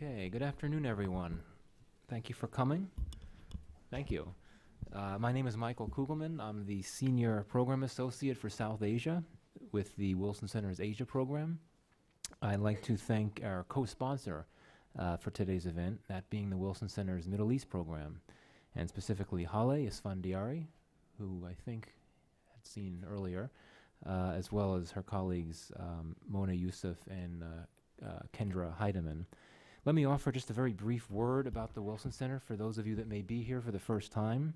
Okay, good afternoon, everyone. Thank you for coming. Thank you. My name is Michael Kugelman. I'm the Senior Program Associate for South Asia with the Wilson Center's Asia program. I'd like to thank our co-sponsor for today's event, that being the Wilson Center's Middle East program, and specifically Hale Esfandiari, who I think had seen earlier, as well as her colleagues Mona Yusuf and Kendra Heidemann. Let me offer just a very brief word about the Wilson Center for those of you that may be here for the first time.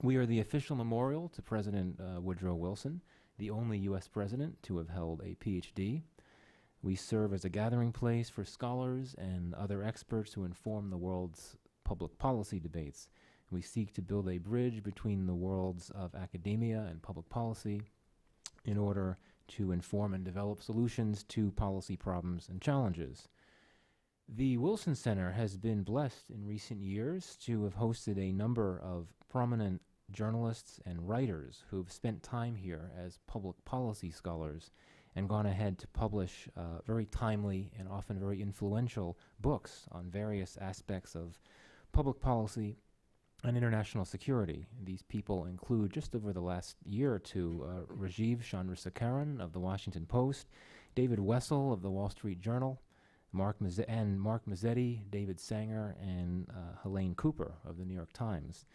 We are the official memorial to President Woodrow Wilson, the only U.S. president to have held a PhD. We serve as a gathering place for scholars and other experts who inform the world's public policy debates. We seek to build a bridge between the worlds of academia and public policy in order to inform and develop solutions to policy problems and challenges. The Wilson Center has been blessed in recent years to have hosted a number of prominent journalists and writers who have spent time here as public policy scholars and gone ahead to publish very timely and often very influential books on various aspects of public policy and international security. These people include, just over the last year or two, Rajiv Chandrasekaran of the Washington Post, David Wessel of the Wall Street Journal, Mark Mazzetti, David Sanger, and Helene Cooper of the New York Times.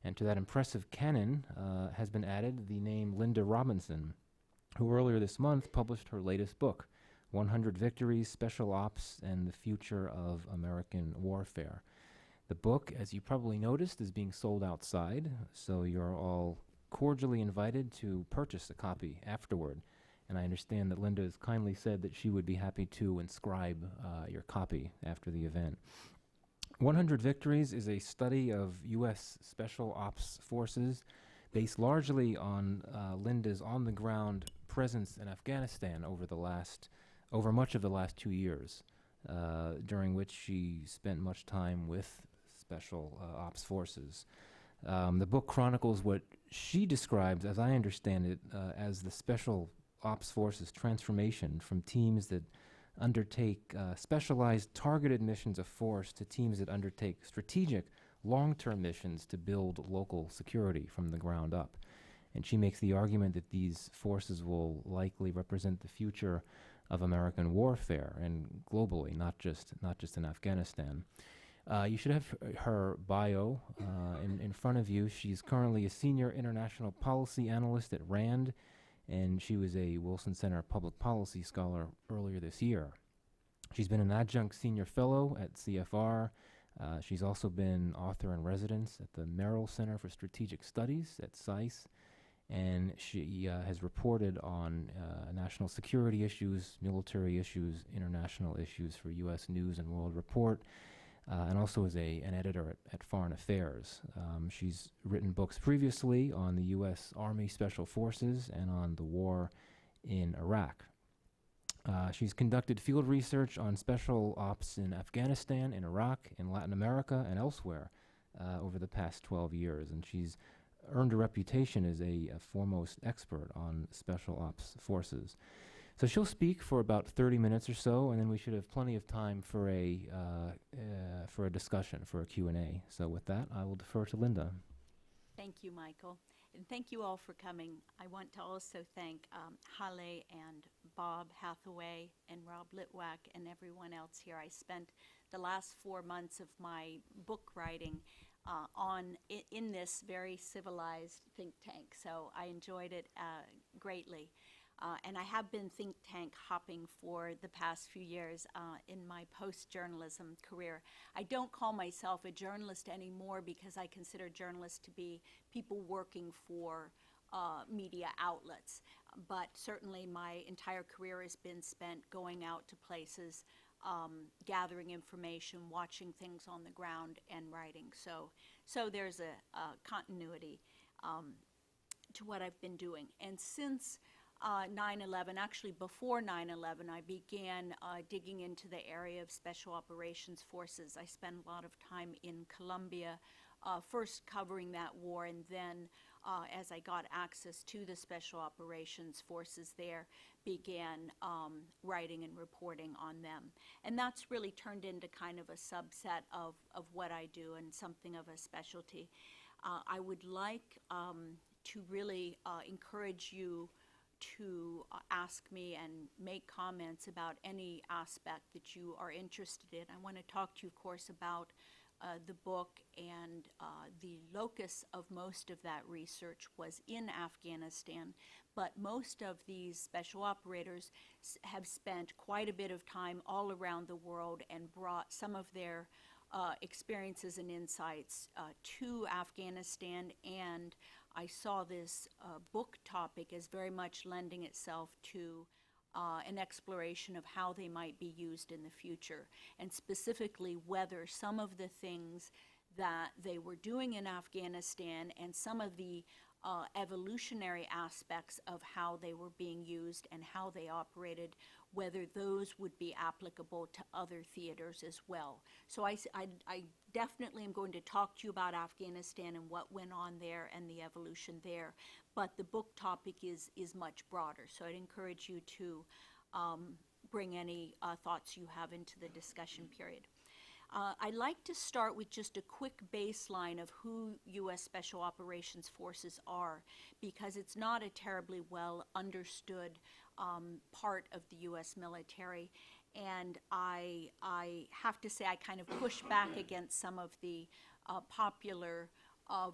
And to that impressive canon has been added the name Linda Robinson, who earlier this month published her latest book, 100 Victories, Special Ops, and the Future of American Warfare. The book, as you probably noticed, is being sold outside, so you're all cordially invited to purchase a copy afterward. And I understand that Linda has kindly said that she would be happy to inscribe your copy after the event. 100 Victories is a study of U.S. Special Ops Forces based largely on Linda's on-the-ground presence in Afghanistan over much of the last 2 years, during which she spent much time with Special Ops Forces. The book chronicles what she describes, as I understand it, as the Special Ops Forces transformation from teams that undertake specialized targeted missions of force to teams that undertake strategic long-term missions to build local security from the ground up. And she makes the argument that these forces will likely represent the future of American warfare and globally, not just in Afghanistan. You should have her bio in front of you. She's currently a senior international policy analyst at RAND, and she was a Wilson Center public policy scholar earlier this year. She's been an adjunct senior fellow at CFR. She's also been author in residence at the Merrill Center for Strategic Studies at SAIS, and she has reported on national security issues, military issues, international issues for U.S. News and World Report, and also is an editor at Foreign Affairs. She's written books previously on the U.S. Army Special Forces and on the war in Iraq. She's conducted field research on special ops in Afghanistan, in Iraq, in Latin America, and elsewhere over the past 12 years, and she's earned a reputation as a foremost expert on special ops forces. So she'll speak for about 30 minutes or so, and then we should have plenty of time for a discussion, for a Q&A. So with that, I will defer to Linda. Thank you, Michael. And thank you all for coming. I want to also thank Hale and Bob Hathaway and Rob Litwack and everyone else here. I spent the last 4 months of my book writing in this very civilized think tank, so I enjoyed it greatly. And I have been think tank hopping for the past few years in my post-journalism career. I don't call myself a journalist anymore because I consider journalists to be people working for media outlets. But certainly my entire career has been spent going out to places, gathering information, watching things on the ground, and writing. So there's a continuity to what I've been doing. And since 9/11, actually before 9/11, I began digging into the area of Special Operations Forces. I spent a lot of time in Colombia, first covering that war and then as I got access to the Special Operations Forces there, began writing and reporting on them. And that's really turned into kind of a subset of what I do and something of a specialty. I would like to really encourage you to ask me and make comments about any aspect that you are interested in. I want to talk to you, of course, about the book, and the locus of most of that research was in Afghanistan, but most of these special operators have spent quite a bit of time all around the world and brought some of their experiences and insights to Afghanistan, and I saw this book topic as very much lending itself to an exploration of how they might be used in the future, and specifically whether some of the things that they were doing in Afghanistan and some of the evolutionary aspects of how they were being used and how they operated, whether those would be applicable to other theaters as well. So I definitely am going to talk to you about Afghanistan and what went on there and the evolution there, but the book topic is much broader. So I'd encourage you to bring any thoughts you have into the discussion period. I'd like to start with just a quick baseline of who U.S. Special Operations Forces are, because it's not a terribly well understood part of the U.S. military. And I have to say I kind of push back against some of the popular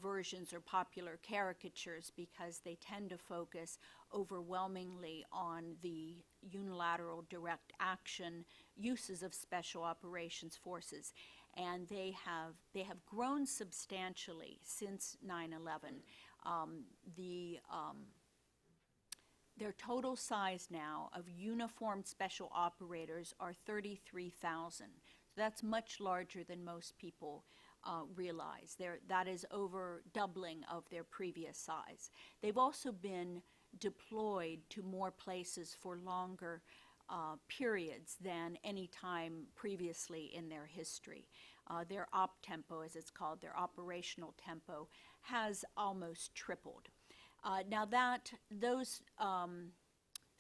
versions or popular caricatures, because they tend to focus overwhelmingly on the unilateral direct action uses of Special Operations Forces. And they have grown substantially since 9/11. Their total size now of uniformed special operators are 33,000. So that's much larger than most people realize. That is over doubling of their previous size. They've also been deployed to more places for longer periods than any time previously in their history. Their op tempo, as it's called, their operational tempo, has almost tripled. Now those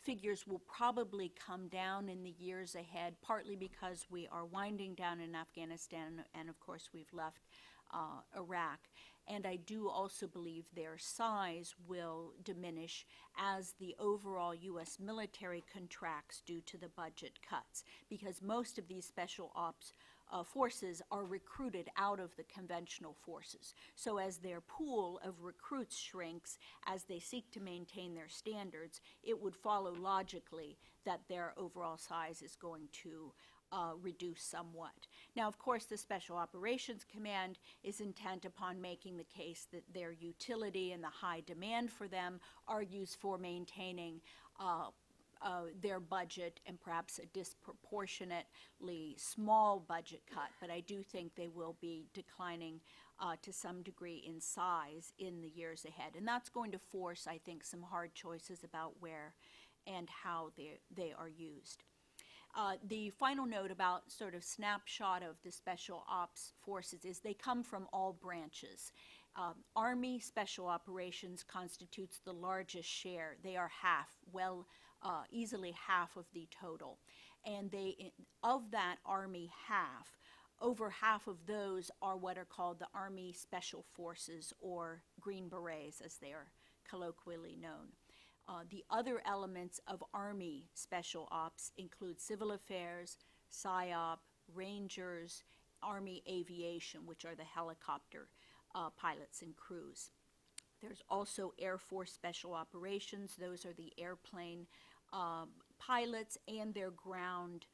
figures will probably come down in the years ahead, partly because we are winding down in Afghanistan, and of course we've left Iraq. And I do also believe their size will diminish as the overall U.S. military contracts due to the budget cuts, because most of these special ops forces are recruited out of the conventional forces. So as their pool of recruits shrinks, as they seek to maintain their standards, it would follow logically that their overall size is going to reduce somewhat. Now, of course, the Special Operations Command is intent upon making the case that their utility and the high demand for them argues for maintaining their budget and perhaps a disproportionately small budget cut, but I do think they will be declining to some degree in size in the years ahead. And that's going to force, I think, some hard choices about where and how they are used. The final note about sort of snapshot of the Special Ops Forces is they come from all branches. Army Special Operations constitutes the largest share. They are half, easily half of the total. And of that Army half, over half of those are what are called the Army Special Forces, or Green Berets as they are colloquially known. The other elements of Army Special Ops include Civil Affairs, PSYOP, Rangers, Army Aviation, which are the helicopter pilots and crews. There's also Air Force Special Operations. Those are the airplane pilots and their ground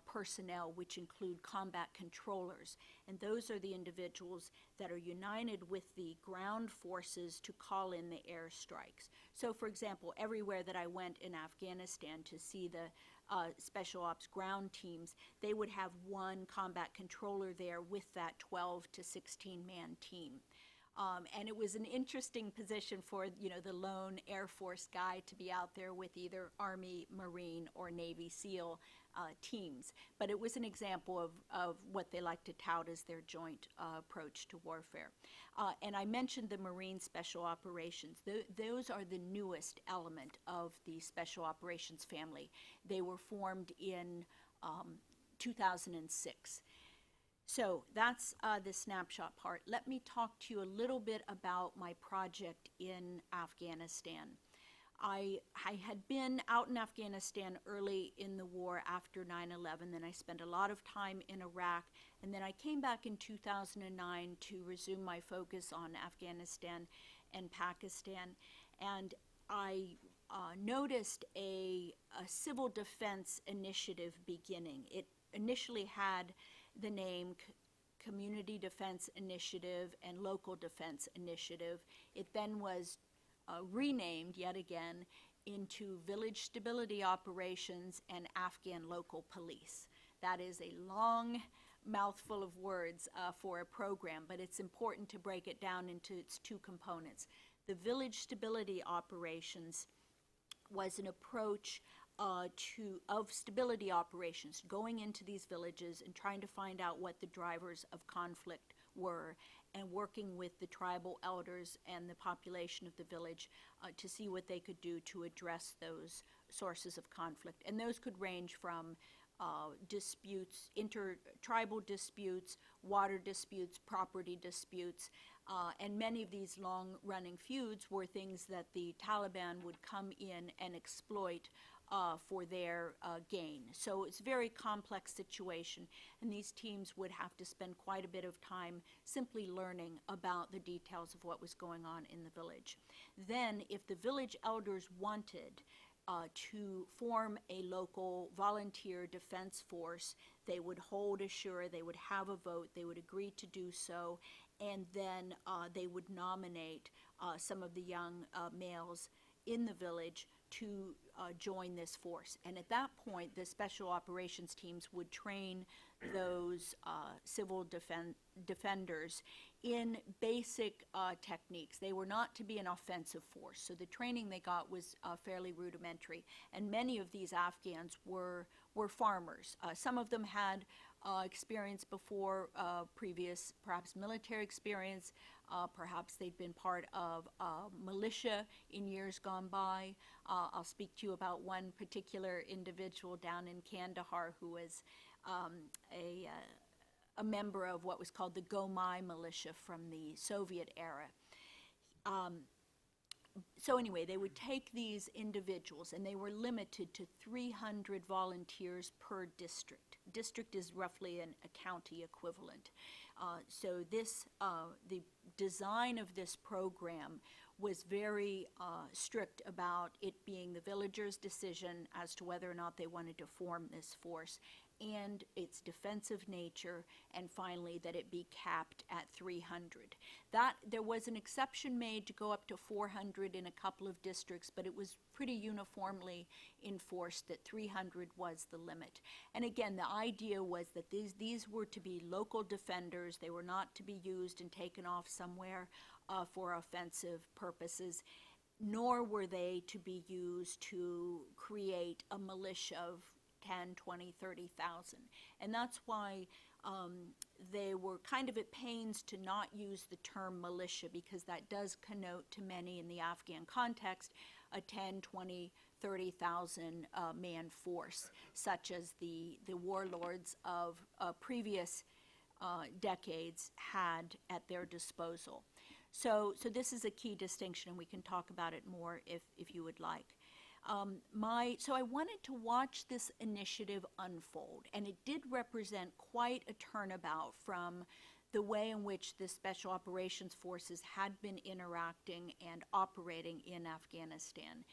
personnel, which include combat controllers. And those are the individuals that are united with the ground forces to call in the airstrikes. So, for example, everywhere that I went in Afghanistan to see the Special Ops ground teams, they would have one combat controller there with that 12 to 16 man team. And it was an interesting position for, the lone Air Force guy to be out there with either Army, Marine, or Navy SEAL teams. But it was an example of what they like to tout as their joint approach to warfare. And I mentioned the Marine Special Operations. Those are the newest element of the Special Operations family. They were formed in 2006. So that's the snapshot part. Let me talk to you a little bit about my project in Afghanistan. I had been out in Afghanistan early in the war after 9/11, then I spent a lot of time in Iraq, and then I came back in 2009 to resume my focus on Afghanistan and Pakistan. And I noticed a civil defense initiative beginning. It initially had the name Community Defense Initiative and Local Defense Initiative. It then was renamed yet again into Village Stability Operations and Afghan Local Police. That is a long mouthful of words for a program, but it's important to break it down into its two components. The Village Stability Operations was an approach of stability operations, going into these villages and trying to find out what the drivers of conflict were, and working with the tribal elders and the population of the village to see what they could do to address those sources of conflict. And those could range from disputes, inter-tribal disputes, water disputes, property disputes, and many of these long-running feuds were things that the Taliban would come in and exploit for their gain. So it's a very complex situation, and these teams would have to spend quite a bit of time simply learning about the details of what was going on in the village. Then, if the village elders wanted to form a local volunteer defense force, they would hold a shura, they would have a vote, they would agree to do so, and then they would nominate some of the young males in the village to join this force. And at that point, the special operations teams would train those civil defenders in basic techniques. They were not to be an offensive force, so the training they got was fairly rudimentary. And many of these Afghans were farmers. Some of them had experience before, previous perhaps military experience. Perhaps they'd been part of militia in years gone by. I'll speak to you about one particular individual down in Kandahar who was a member of what was called the Gomai militia from the Soviet era. So anyway, they would take these individuals, and they were limited to 300 volunteers per district. District is roughly a county equivalent. So this, the design of this program was very strict about it being the villagers' decision as to whether or not they wanted to form this force, and its defensive nature, and finally that it be capped at 300. There was an exception made to go up to 400 in a couple of districts, but it was pretty uniformly enforced that 300 was the limit. And again, the idea was that these were to be local defenders. They were not to be used and taken off somewhere for offensive purposes, nor were they to be used to create a militia of 10, 20, 30,000. And that's why they were kind of at pains to not use the term militia, because that does connote to many in the Afghan context a 10, 20, 30,000 man force, such as the warlords of previous decades had at their disposal. So this is a key distinction, and we can talk about it more if you would like. So I wanted to watch this initiative unfold, and it did represent quite a turnabout from the way in which the Special Operations Forces had been interacting and operating in Afghanistan.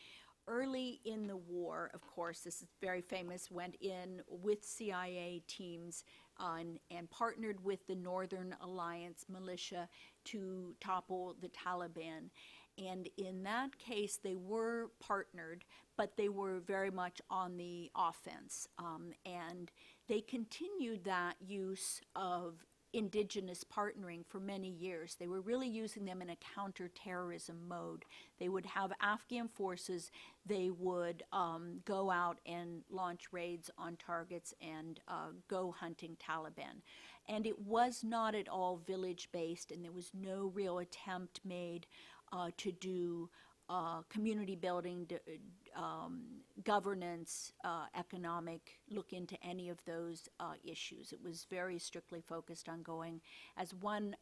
Early in the war, of course, this is very famous, went in with CIA teams and partnered with the Northern Alliance militia to topple the Taliban. And in that case, they were partnered, but they were very much on the offense. And they continued that use of indigenous partnering for many years. They were really using them in a counterterrorism mode. They would have Afghan forces, they would go out and launch raids on targets and go hunting Taliban. And it was not at all village-based, and there was no real attempt made to do community building, governance, economic, look into any of those issues. It was very strictly focused on going, as one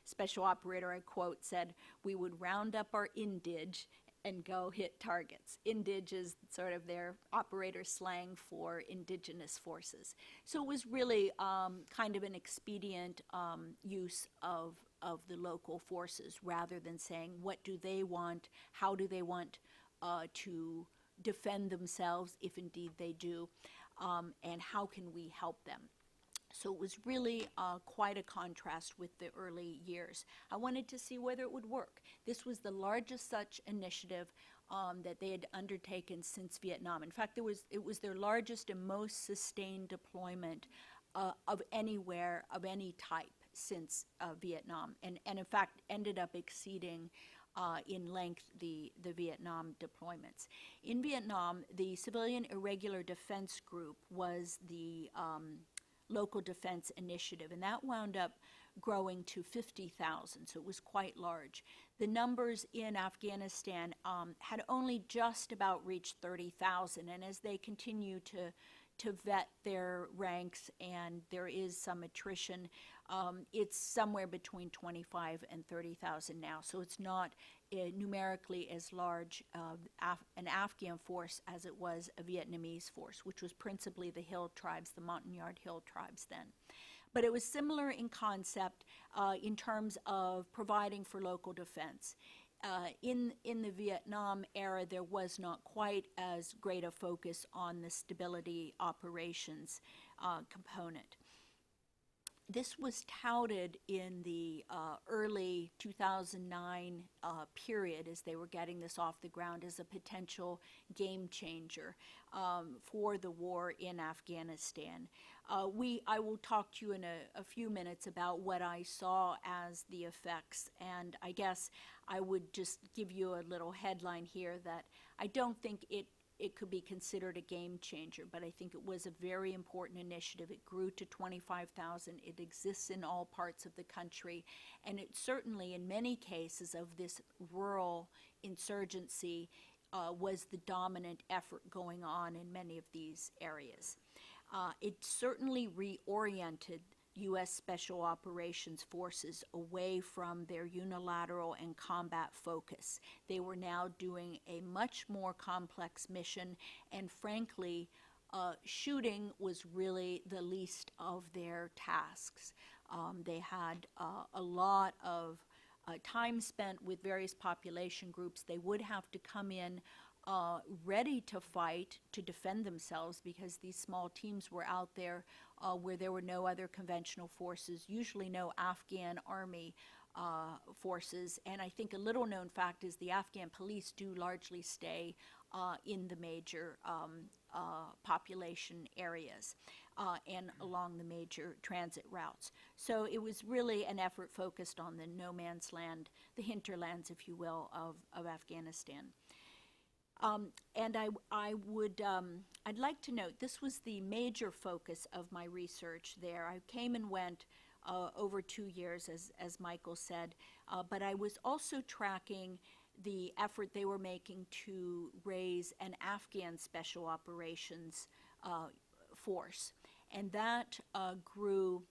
special operator I quote said, we would round up our indige and go hit targets. Indige is sort of their operator slang for indigenous forces. So it was really kind of an expedient use of the local forces rather than saying what do they want, how do they want to defend themselves, if indeed they do, and how can we help them. So it was really quite a contrast with the early years. I wanted to see whether it would work. This was the largest such initiative that they had undertaken since Vietnam. In fact, it was their largest and most sustained deployment of anywhere, of any type since Vietnam, and in fact ended up exceeding in length the Vietnam deployments. In Vietnam, the Civilian Irregular Defense Group was the local defense initiative, and that wound up growing to 50,000, so it was quite large. The numbers in Afghanistan had only just about reached 30,000, and as they continue to vet their ranks and there is some attrition, it's somewhere between 25 and 30,000 now, so it's not numerically as large an Afghan force as it was a Vietnamese force, which was principally the hill tribes, the Montagnard Hill tribes then. But it was similar in concept in terms of providing for local defense. In the Vietnam era, there was not quite as great a focus on the stability operations component. This was touted in the early 2009 period as they were getting this off the ground as a potential game changer for the war in Afghanistan. I will talk to you in a few minutes about what I saw as the effects, and I guess I would just give you a little headline here that I don't think it could be considered a game changer, but I think it was a very important initiative. It grew to 25,000. It exists in all parts of the country, and it certainly, in many cases of this rural insurgency, was the dominant effort going on in many of these areas. It certainly reoriented U.S. Special Operations Forces away from their unilateral and combat focus. They were now doing a much more complex mission, and frankly, shooting was really the least of their tasks. They had a lot of time spent with various population groups. They would have to come in ready to fight, to defend themselves, because these small teams were out there where there were no other conventional forces, usually no Afghan army forces. And I think a little known fact is the Afghan police do largely stay in the major population areas and along the major transit routes. So it was really an effort focused on the no man's land, the hinterlands, if you will, of Afghanistan. And I'd like to note, this was the major focus of my research there. I came and went over 2 years, as Michael said, but I was also tracking the effort they were making to raise an Afghan special operations force. And that grew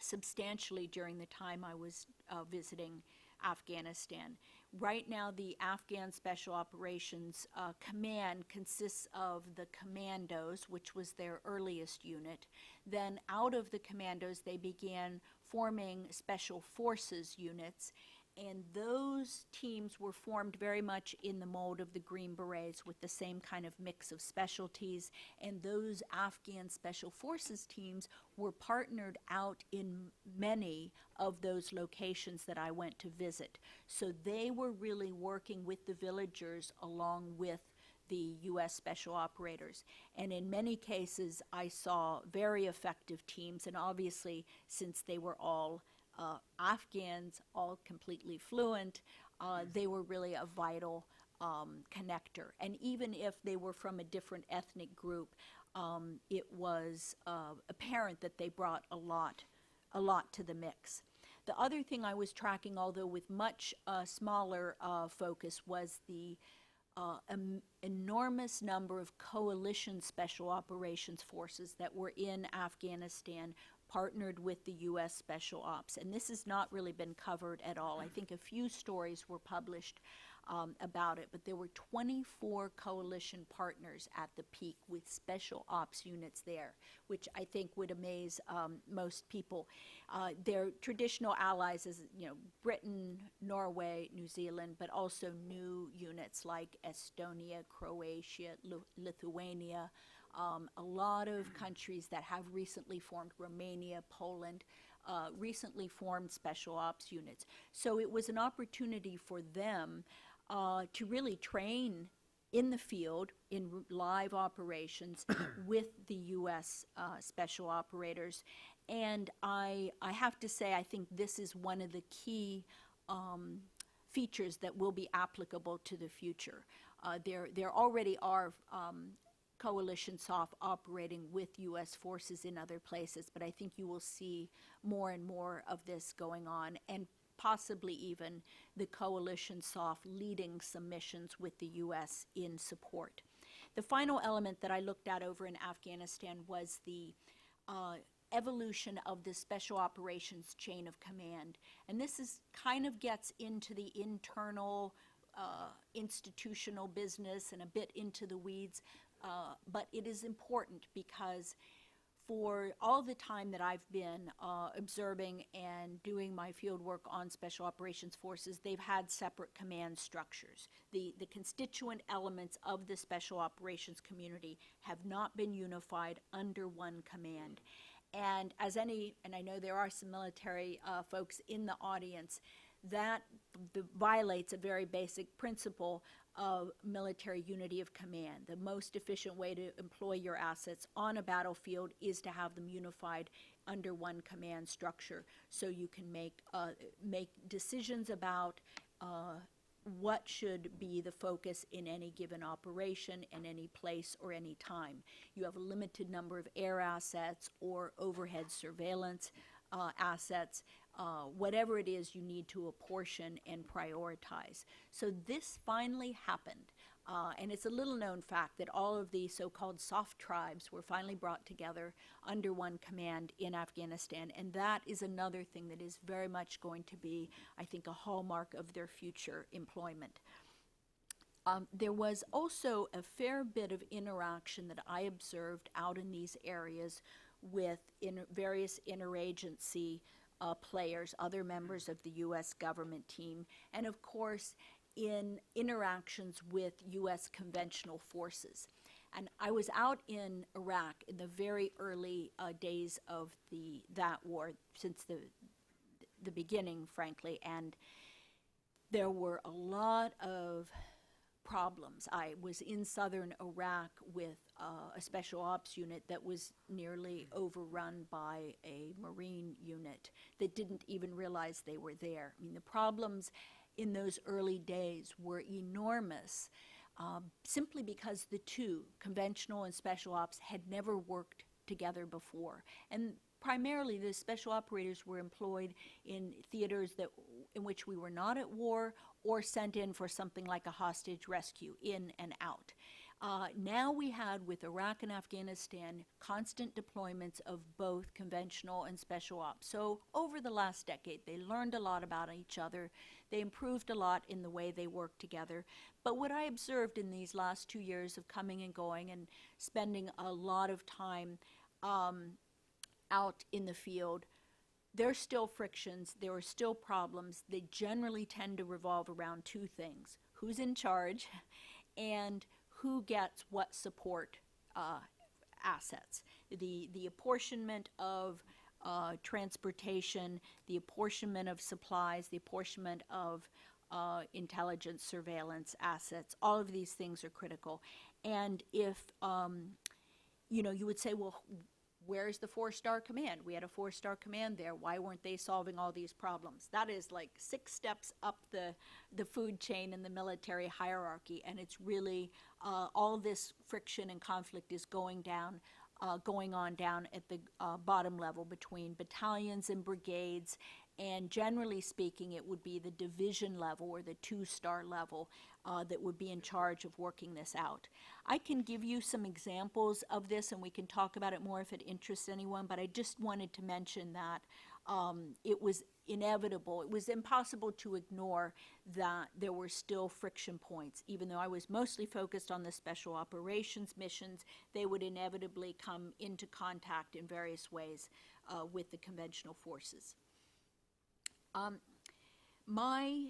substantially during the time I was visiting Afghanistan. Right now, the Afghan Special Operations Command consists of the commandos, which was their earliest unit. Then out of the commandos, they began forming special forces units, and those teams were formed very much in the mold of the Green Berets with the same kind of mix of specialties, and those Afghan Special Forces teams were partnered out in many of those locations that I went to visit. So they were really working with the villagers along with the U.S. Special Operators. And in many cases, I saw very effective teams, and obviously, since they were all Afghans, all completely fluent, they were really a vital connector. And even if they were from a different ethnic group, it was apparent that they brought a lot to the mix. The other thing I was tracking, although with much smaller focus, was the enormous number of coalition special operations forces that were in Afghanistan, partnered with the U.S. Special Ops. And this has not really been covered at all. I think a few stories were published about it, but there were 24 coalition partners at the peak with special ops units there, which I think would amaze most people. Their traditional allies is, Britain, Norway, New Zealand, but also new units like Estonia, Croatia, Lithuania, a lot of countries that have recently formed, Romania, Poland, recently formed special ops units. So it was an opportunity for them to really train in the field in live operations with the U.S. Special Operators. And I have to say, I think this is one of the key features that will be applicable to the future. There already are coalition SOF operating with U.S. forces in other places, but I think you will see more and more of this going on, and possibly even the coalition SOF leading some missions with the U.S. in support. The final element that I looked at over in Afghanistan was the evolution of the special operations chain of command. And this is kind of gets into the internal institutional business and a bit into the weeds, but it is important because for all the time that I've been observing and doing my field work on special operations forces, they've had separate command structures. The constituent elements of the special operations community have not been unified under one command. And and I know there are some military folks in the audience, that violates a very basic principle of military unity of command. The most efficient way to employ your assets on a battlefield is to have them unified under one command structure, so you can make decisions about what should be the focus in any given operation, in any place or any time. You have a limited number of air assets or overhead surveillance assets. Whatever it is, you need to apportion and prioritize. So this finally happened. And it's a little known fact that all of the so-called soft tribes were finally brought together under one command in Afghanistan. And that is another thing that is very much going to be, I think, a hallmark of their future employment. There was also a fair bit of interaction that I observed out in these areas with various interagency players, other members of the U.S. government team, and of course in interactions with U.S. conventional forces. And I was out in Iraq in the very early days of that war, since the beginning, frankly, and there were a lot of problems. I was in southern Iraq with a special ops unit that was nearly overrun by a Marine unit that didn't even realize they were there. I mean, the problems in those early days were enormous, simply because the two, conventional and special ops, had never worked together before. And primarily, the special operators were employed in theaters in which we were not at war or sent in for something like a hostage rescue, in and out. Now we had, with Iraq and Afghanistan, constant deployments of both conventional and special ops. So over the last decade, they learned a lot about each other. They improved a lot in the way they worked together. But what I observed in these last 2 years of coming and going and spending a lot of time out in the field, there are still frictions, there are still problems. They generally tend to revolve around two things: who's in charge and who gets what support assets. The apportionment of transportation, the apportionment of supplies, the apportionment of intelligence, surveillance, assets. All of these things are critical. And if, you would say, well, where's the four-star command? We had a four-star command there. Why weren't they solving all these problems? That is like 6 steps up the food chain in the military hierarchy, and it's really all this friction and conflict is going on down at the bottom level between battalions and brigades, and generally speaking, it would be the division level or the 2-star level that would be in charge of working this out. I can give you some examples of this, and we can talk about it more if it interests anyone, but I just wanted to mention that it was inevitable. It was impossible to ignore that there were still friction points. Even though I was mostly focused on the special operations missions, they would inevitably come into contact in various ways with the conventional forces. My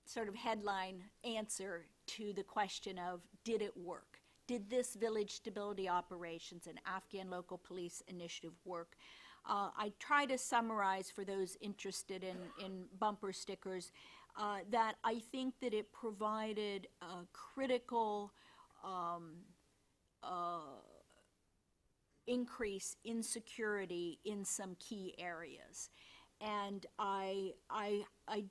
sort of headline answer to the question of, did it work? Did this village stability operations and Afghan local police initiative work? I try to summarize for those interested in bumper stickers that I think that it provided a critical increase in security in some key areas. And I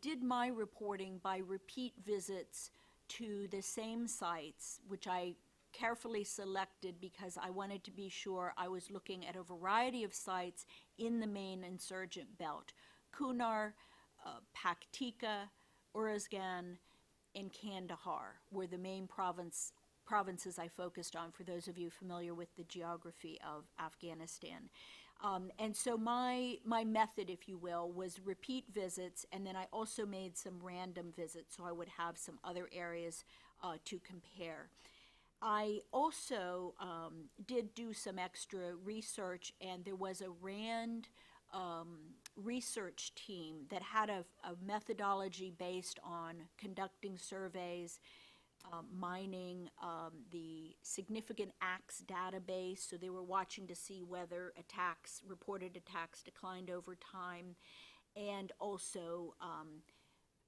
did my reporting by repeat visits to the same sites, which I carefully selected because I wanted to be sure I was looking at a variety of sites in the main insurgent belt. Kunar, Paktika, Uruzgan, and Kandahar were the main provinces I focused on, for those of you familiar with the geography of Afghanistan. And so my method, if you will, was repeat visits, and then I also made some random visits, so I would have some other areas to compare. I also did do some extra research, and there was a RAND research team that had a methodology based on conducting surveys, mining the significant acts database, so they were watching to see whether reported attacks declined over time, and also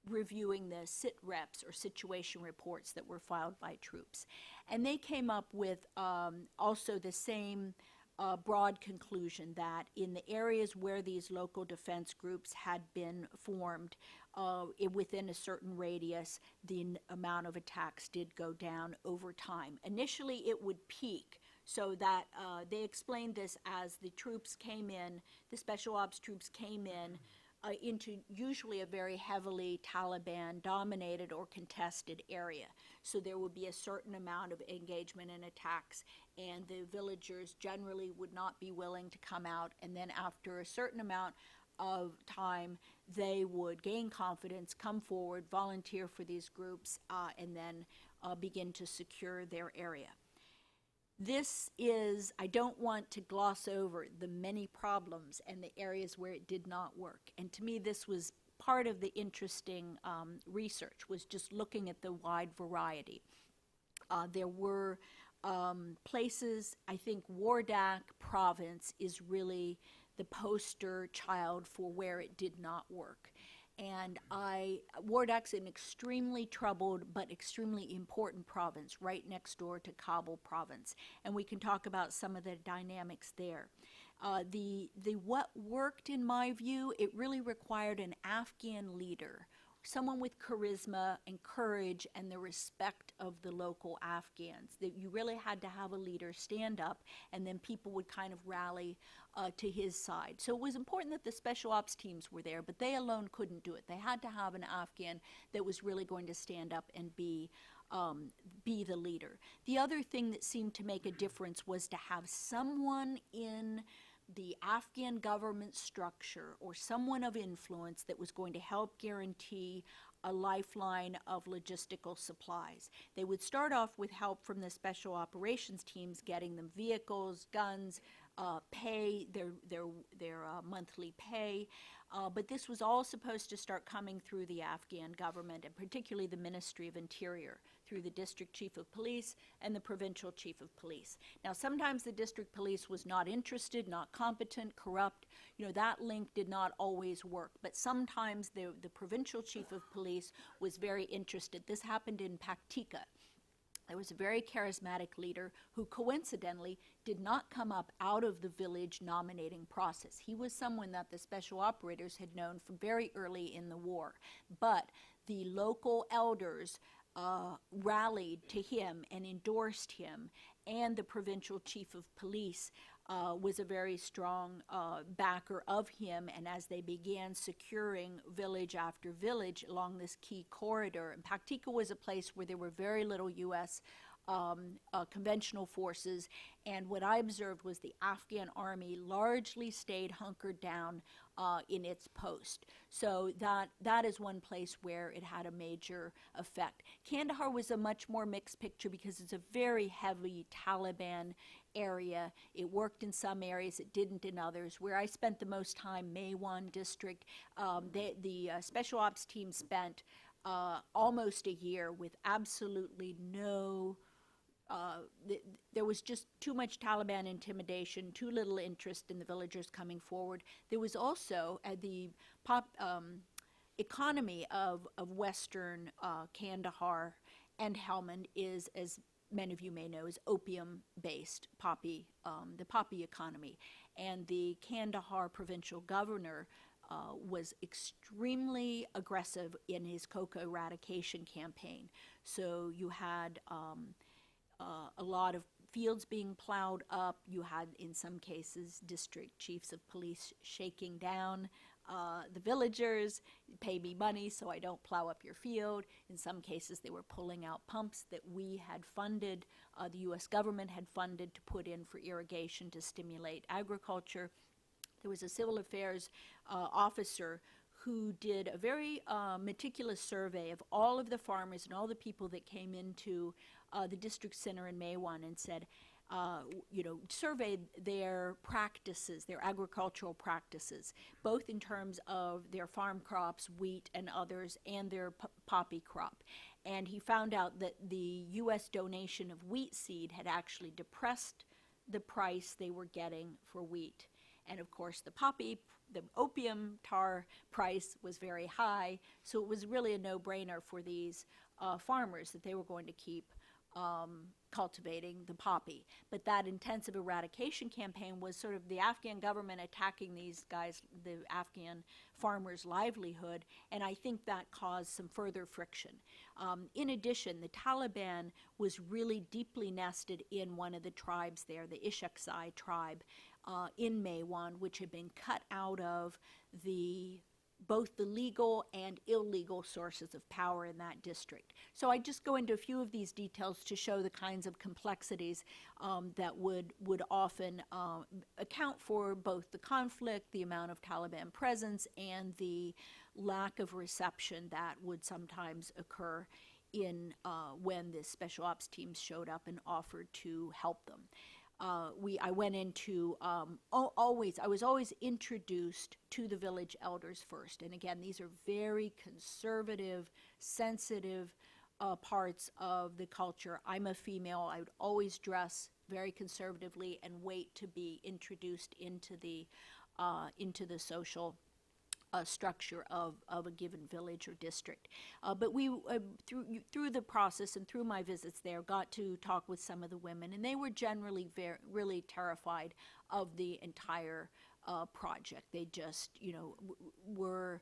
reviewing the sit reps or situation reports that were filed by troops. And they came up with also the same broad conclusion that in the areas where these local defense groups had been formed, within a certain radius, the amount of attacks did go down over time. Initially, it would peak, so that they explained this as the troops came in, the special ops troops came in into usually a very heavily Taliban-dominated or contested area. So there would be a certain amount of engagement and attacks, and the villagers generally would not be willing to come out, and then after a certain amount of time, they would gain confidence, come forward, volunteer for these groups, and then begin to secure their area. This is, I don't want to gloss over the many problems and the areas where it did not work. And to me, this was part of the interesting research, was just looking at the wide variety. There were places, I think Wardak province is really the poster child for where it did not work. And Wardak's an extremely troubled but extremely important province right next door to Kabul province, and we can talk about some of the dynamics there. What worked, in my view, it really required an Afghan leader, someone with charisma and courage and the respect of the local Afghans. That you really had to have a leader stand up, and then people would kind of rally to his side. So it was important that the special ops teams were there, but they alone couldn't do it. They had to have an Afghan that was really going to stand up and be the leader. The other thing that seemed to make a difference was to have someone in the Afghan government structure or someone of influence that was going to help guarantee a lifeline of logistical supplies. They would start off with help from the special operations teams, getting them vehicles, guns, pay, their monthly pay, but this was all supposed to start coming through the Afghan government, and particularly the Ministry of Interior. through the district chief of police and the provincial chief of police. Now, sometimes the district police was not interested, not competent, corrupt. That link did not always work. But sometimes the provincial chief of police was very interested. This happened in Paktika. There was a very charismatic leader who coincidentally did not come up out of the village nominating process. He was someone that the special operators had known from very early in the war. But the local elders rallied to him and endorsed him, and the provincial chief of police was a very strong backer of him. And as they began securing village after village along this key corridor, and Paktika was a place where there were very little U.S. Conventional forces, and what I observed was the Afghan army largely stayed hunkered down in its post. So that is one place where it had a major effect. Kandahar was a much more mixed picture because it's a very heavy Taliban area. It worked in some areas, it didn't in others. Where I spent the most time, Maiwan district, the special ops team spent almost a year with absolutely no there was just too much Taliban intimidation, too little interest in the villagers coming forward. There was also the economy of Western Kandahar and Helmand is, as many of you may know, is opium-based poppy, the poppy economy. And the Kandahar provincial governor was extremely aggressive in his coca eradication campaign. So you had a lot of fields being plowed up. You had, in some cases, district chiefs of police shaking down the villagers, pay me money so I don't plow up your field. In some cases, they were pulling out pumps that we had funded, the U.S. government had funded to put in for irrigation to stimulate agriculture. There was a civil affairs officer who did a very meticulous survey of all of the farmers and all the people that came into the district center in Maiwan and said, surveyed their practices, their agricultural practices, both in terms of their farm crops, wheat and others, and their poppy crop. And he found out that the U.S. donation of wheat seed had actually depressed the price they were getting for wheat. And of course, the opium tar price was very high, so it was really a no-brainer for these farmers that they were going to keep cultivating the poppy. But that intensive eradication campaign was sort of the Afghan government attacking these guys, the Afghan farmers' livelihood, and I think that caused some further friction. In addition, the Taliban was really deeply nested in one of the tribes there, the Ishaksai tribe in Maiwan, which had been cut out of both the legal and illegal sources of power in that district. So I just go into a few of these details to show the kinds of complexities that would often account for both the conflict, the amount of Taliban presence, and the lack of reception that would sometimes occur in when the special ops teams showed up and offered to help them. I went into, I was always introduced to the village elders first. And again, these are very conservative, sensitive parts of the culture. I'm a female. I would always dress very conservatively and wait to be introduced into the social structure of a given village or district. But we, through the process and through my visits there, got to talk with some of the women, and they were generally really terrified of the entire project. They just, were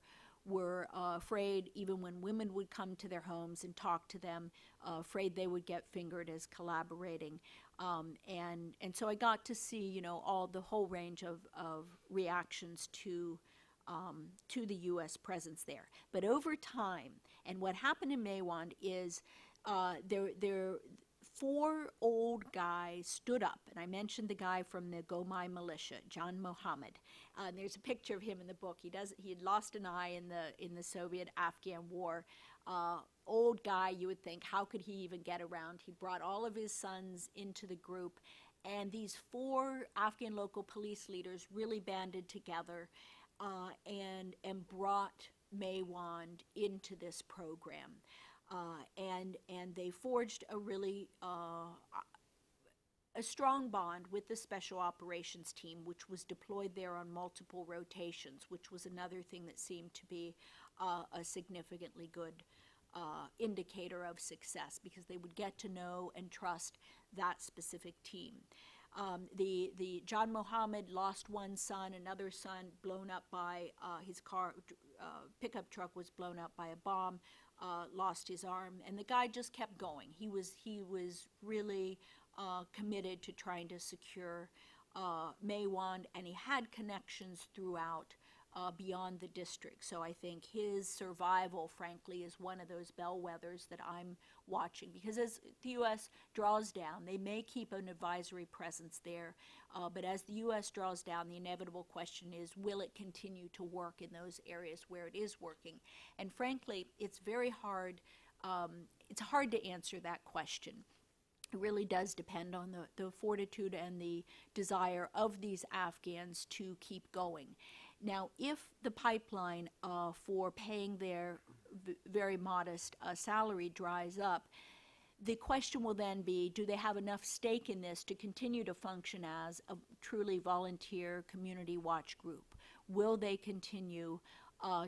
afraid, even when women would come to their homes and talk to them, afraid they would get fingered as collaborating. And so I got to see, the whole range of reactions to the U.S. presence there. But over time, and what happened in Maiwan is there 4 old guys stood up, and I mentioned the guy from the Gomai militia, John Mohammed. And there's a picture of him in the book. He had lost an eye in the Soviet-Afghan war. Old guy, you would think, how could he even get around? He brought all of his sons into the group, and these 4 Afghan local police leaders really banded together and brought Maiwan into this program. And they forged a really a strong bond with the Special Operations Team, which was deployed there on multiple rotations, which was another thing that seemed to be a significantly good indicator of success, because they would get to know and trust that specific team. The John Mohammed lost one son, another son blown up by his car, pickup truck was blown up by a bomb, lost his arm, and the guy just kept going. He was really committed to trying to secure Maywand, and he had connections throughout beyond the district. So I think his survival, frankly, is one of those bellwethers that I'm watching, because as the U.S. draws down, they may keep an advisory presence there, but as the U.S. draws down, the inevitable question is, will it continue to work in those areas where it is working? And frankly, it's very hard, it's hard to answer that question. It really does depend on the fortitude and the desire of these Afghans to keep going. Now, if the pipeline for paying their very modest salary dries up, the question will then be, do they have enough stake in this to continue to function as a truly volunteer community watch group? Will they continue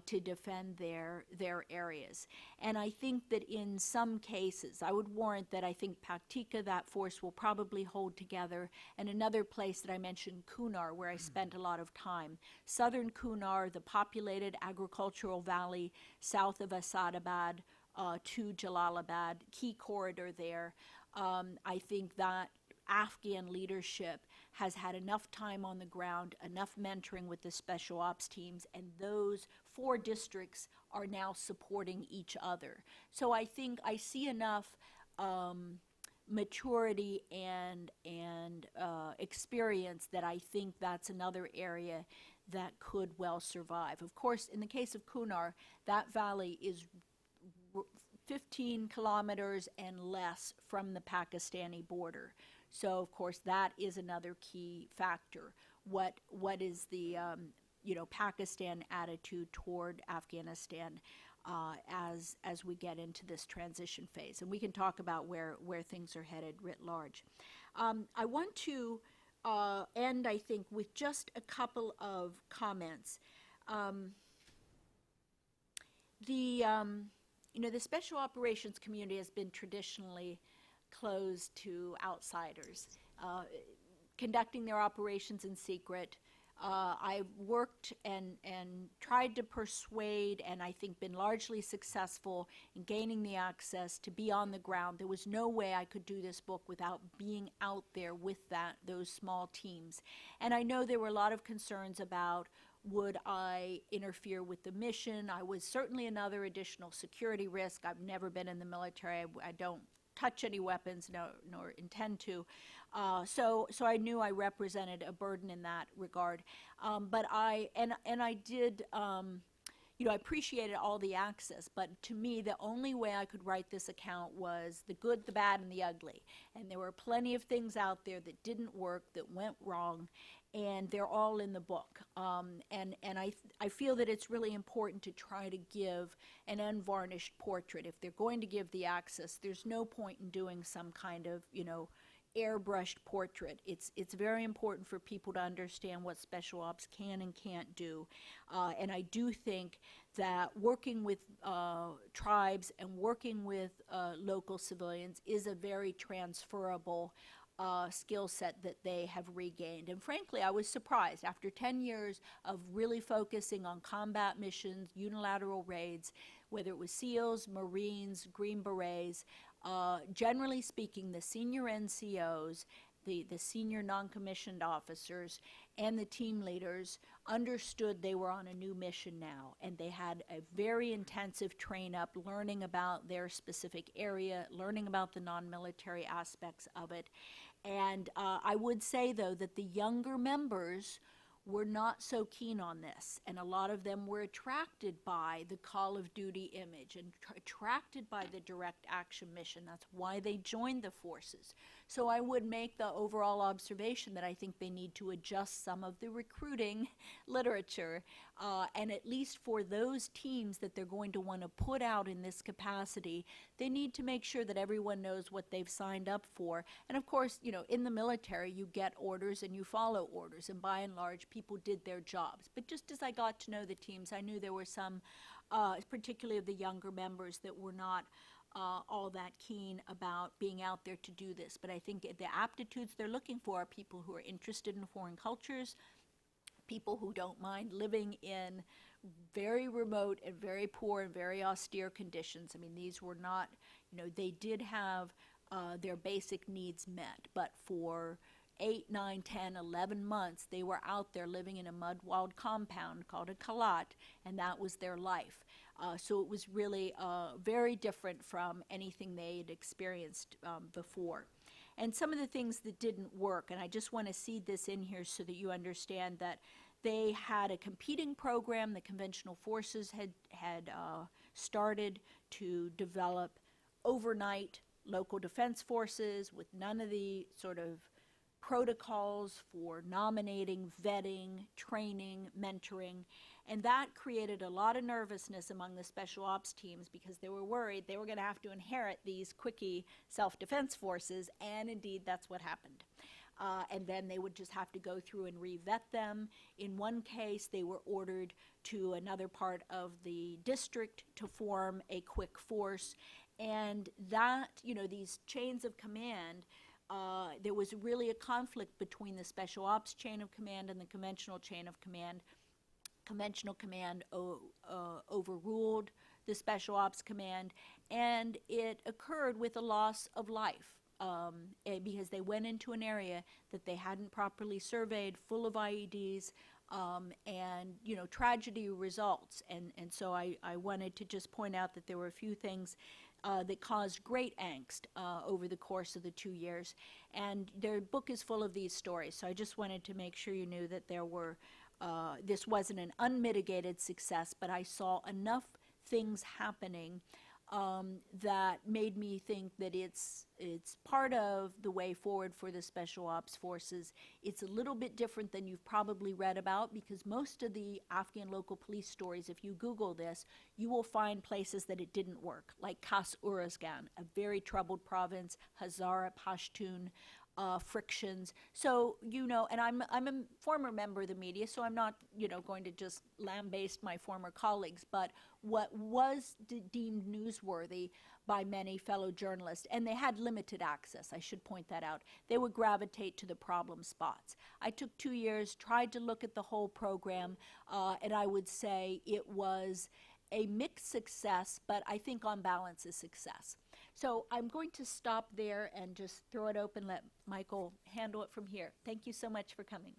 to defend their areas? And I think that in some cases, I would warrant that I think Paktika, that force will probably hold together, and another place that I mentioned, Kunar, where I spent a lot of time. Southern Kunar, the populated agricultural valley south of Asadabad to Jalalabad, key corridor there. I think that Afghan leadership has had enough time on the ground, enough mentoring with the special ops teams, and those 4 districts are now supporting each other. So I think I see enough maturity and experience that I think that's another area that could well survive. Of course, in the case of Kunar, that valley is 15 kilometers and less from the Pakistani border. So, of course, that is another key factor. What is the Pakistan attitude toward Afghanistan as we get into this transition phase? And we can talk about where things are headed writ large. I want to end, I think, with just a couple of comments. The special operations community has been traditionally closed to outsiders, conducting their operations in secret. I've worked and tried to persuade, and I think been largely successful in gaining the access to be on the ground. There was no way I could do this book without being out there with those small teams. And I know there were a lot of concerns about, would I interfere with the mission? I was certainly another additional security risk. I've never been in the military. I don't touch any weapons, nor intend to. So I knew I represented a burden in that regard. But I did, I appreciated all the access, but to me, the only way I could write this account was the good, the bad, and the ugly. And there were plenty of things out there that didn't work, that went wrong, and they're all in the book. And I feel that it's really important to try to give an unvarnished portrait. If they're going to give the access, there's no point in doing some kind of, airbrushed portrait. It's very important for people to understand what special ops can and can't do. And I do think that working with tribes and working with local civilians is a very transferable skill set that they have regained. And frankly, I was surprised. After 10 years of really focusing on combat missions, unilateral raids, whether it was SEALs, Marines, Green Berets, generally speaking, the senior NCOs, the senior non-commissioned officers, and the team leaders understood they were on a new mission now, and they had a very intensive train-up, learning about their specific area, learning about the non-military aspects of it. And I would say, though, that the younger members were not so keen on this, and a lot of them were attracted by the Call of Duty image and attracted by the direct action mission. That's why they joined the forces. So I would make the overall observation that I think they need to adjust some of the recruiting literature, and at least for those teams that they're going to want to put out in this capacity, they need to make sure that everyone knows what they've signed up for. And of course, you know, in the military, you get orders and you follow orders, and by and large, people did their jobs. But just as I got to know the teams, I knew there were some, particularly of the younger members, that were not all that keen about being out there to do this. But I think the aptitudes they're looking for are people who are interested in foreign cultures, people who don't mind living in very remote and very poor and very austere conditions. I mean, these were not, you know, they did have their basic needs met, but for 8, 9, 10, 11 months, they were out there living in a mud-walled compound called a kalat, and that was their life. So it was really very different from anything they had experienced before. And some of the things that didn't work, and I just want to seed this in here so that you understand that they had a competing program. The conventional forces had started to develop overnight local defense forces with none of the sort of protocols for nominating, vetting, training, mentoring, and that created a lot of nervousness among the special ops teams because they were worried they were going to have to inherit these quickie self-defense forces, and indeed that's what happened. And then they would just have to go through and re-vet them. In one case, they were ordered to another part of the district to form a quick force, and that, you know, these chains of command, there was really a conflict between the special ops chain of command and the conventional chain of command. Conventional command overruled the special ops command, and it occurred with a loss of life because they went into an area that they hadn't properly surveyed, full of IEDs, and, you know, tragedy results. And so I wanted to just point out that there were a few things that caused great angst over the course of the 2 years. And their book is full of these stories. So I just wanted to make sure you knew that there were, this wasn't an unmitigated success, but I saw enough things happening that made me think that it's part of the way forward for the special ops forces. It's a little bit different than you've probably read about, because most of the Afghan local police stories, if you Google this, you will find places that it didn't work, like Kas Uruzgan, a very troubled province, Hazara Pashtun, frictions. So, you know, and I'm a former member of the media, so I'm not, you know, going to just lambaste my former colleagues, but what was deemed newsworthy by many fellow journalists, and they had limited access, I should point that out, they would gravitate to the problem spots. I took 2 years, tried to look at the whole program, and I would say it was a mixed success, but I think on balance a success. So I'm going to stop there and just throw it open, let Michael handle it from here. Thank you so much for coming.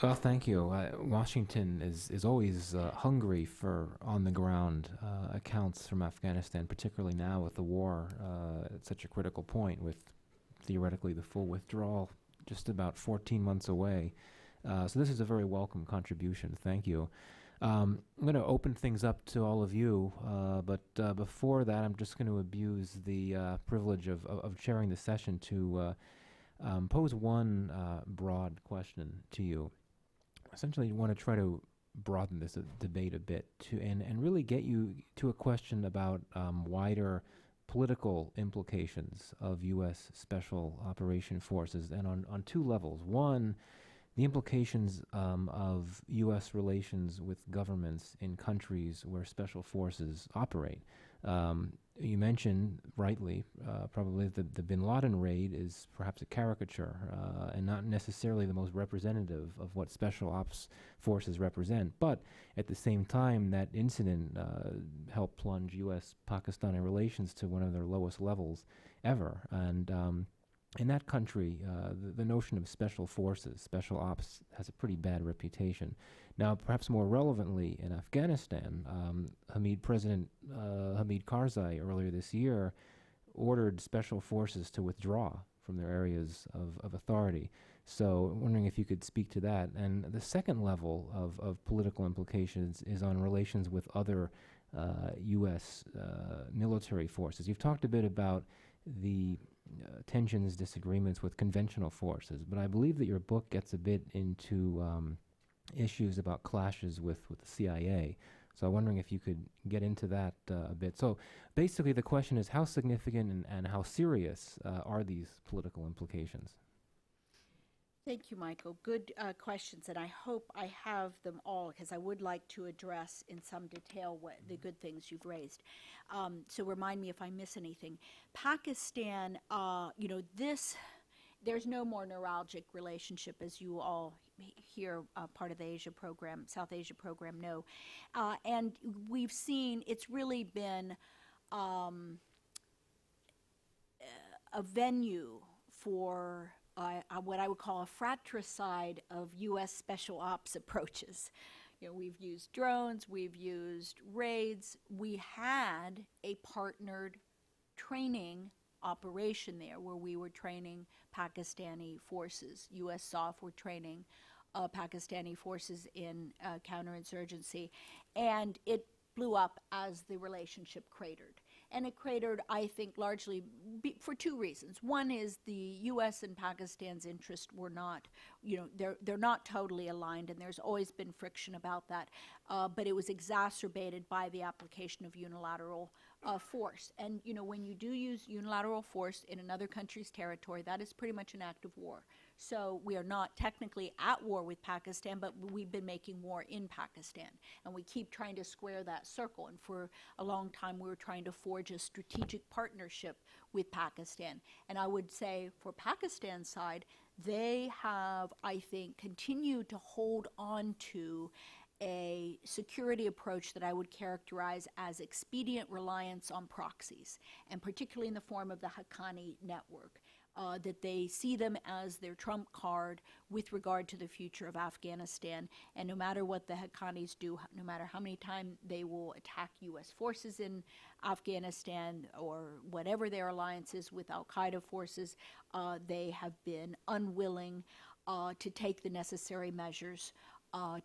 Well, thank you. Washington is always hungry for on-the-ground accounts from Afghanistan, particularly now with the war at such a critical point, with theoretically the full withdrawal just about 14 months away. So this is a very welcome contribution. Thank you. I'm going to open things up to all of you, but before that, I'm just going to abuse the privilege of chairing the session to pose one broad question to you. Essentially, you want to try to broaden this debate a bit and really get you to a question about wider political implications of U.S. Special Operation Forces, and on two levels. One, the implications of U.S. relations with governments in countries where special forces operate. You mentioned, rightly, probably the bin Laden raid is perhaps a caricature and not necessarily the most representative of what special ops forces represent. But at the same time, that incident helped plunge U.S.-Pakistani relations to one of their lowest levels ever. And in that country, the notion of special forces, special ops, has a pretty bad reputation. Now, perhaps more relevantly, in Afghanistan, President Hamid Karzai earlier this year ordered special forces to withdraw from their areas of authority. So I'm wondering if you could speak to that. And the second level of political implications is on relations with other U.S. Military forces. You've talked a bit about the tensions, disagreements with conventional forces, but I believe that your book gets a bit into issues about clashes with the CIA. So I'm wondering if you could get into that a bit. So basically the question is, how significant and how serious are these political implications? Thank you, Michael. Good questions, and I hope I have them all because I would like to address in some detail what the good things you've raised. So remind me if I miss anything. Pakistan, there's no more neuralgic relationship, as you all here, part of the Asia program, South Asia program, know. And we've seen it's really been a venue for what I would call a fratricide of U.S. special ops approaches. We've used drones, we've used raids. We had a partnered training operation there where we were training Pakistani forces. U.S. SOF were training Pakistani forces in counterinsurgency, and it blew up as the relationship cratered. And it cratered, I think, largely for two reasons. One is the U.S. and Pakistan's interests were not, they're not totally aligned, and there's always been friction about that. But it was exacerbated by the application of unilateral force. And, when you do use unilateral force in another country's territory, that is pretty much an act of war. So we are not technically at war with Pakistan, but we've been making war in Pakistan. And we keep trying to square that circle. And for a long time, we were trying to forge a strategic partnership with Pakistan. And I would say for Pakistan's side, they have, I think, continued to hold on to a security approach that I would characterize as expedient reliance on proxies, and particularly in the form of the Haqqani network. That they see them as their trump card with regard to the future of Afghanistan. And no matter what the Haqqanis do, no matter how many times they will attack U.S. forces in Afghanistan or whatever their alliance is with al-Qaeda forces, they have been unwilling to take the necessary measures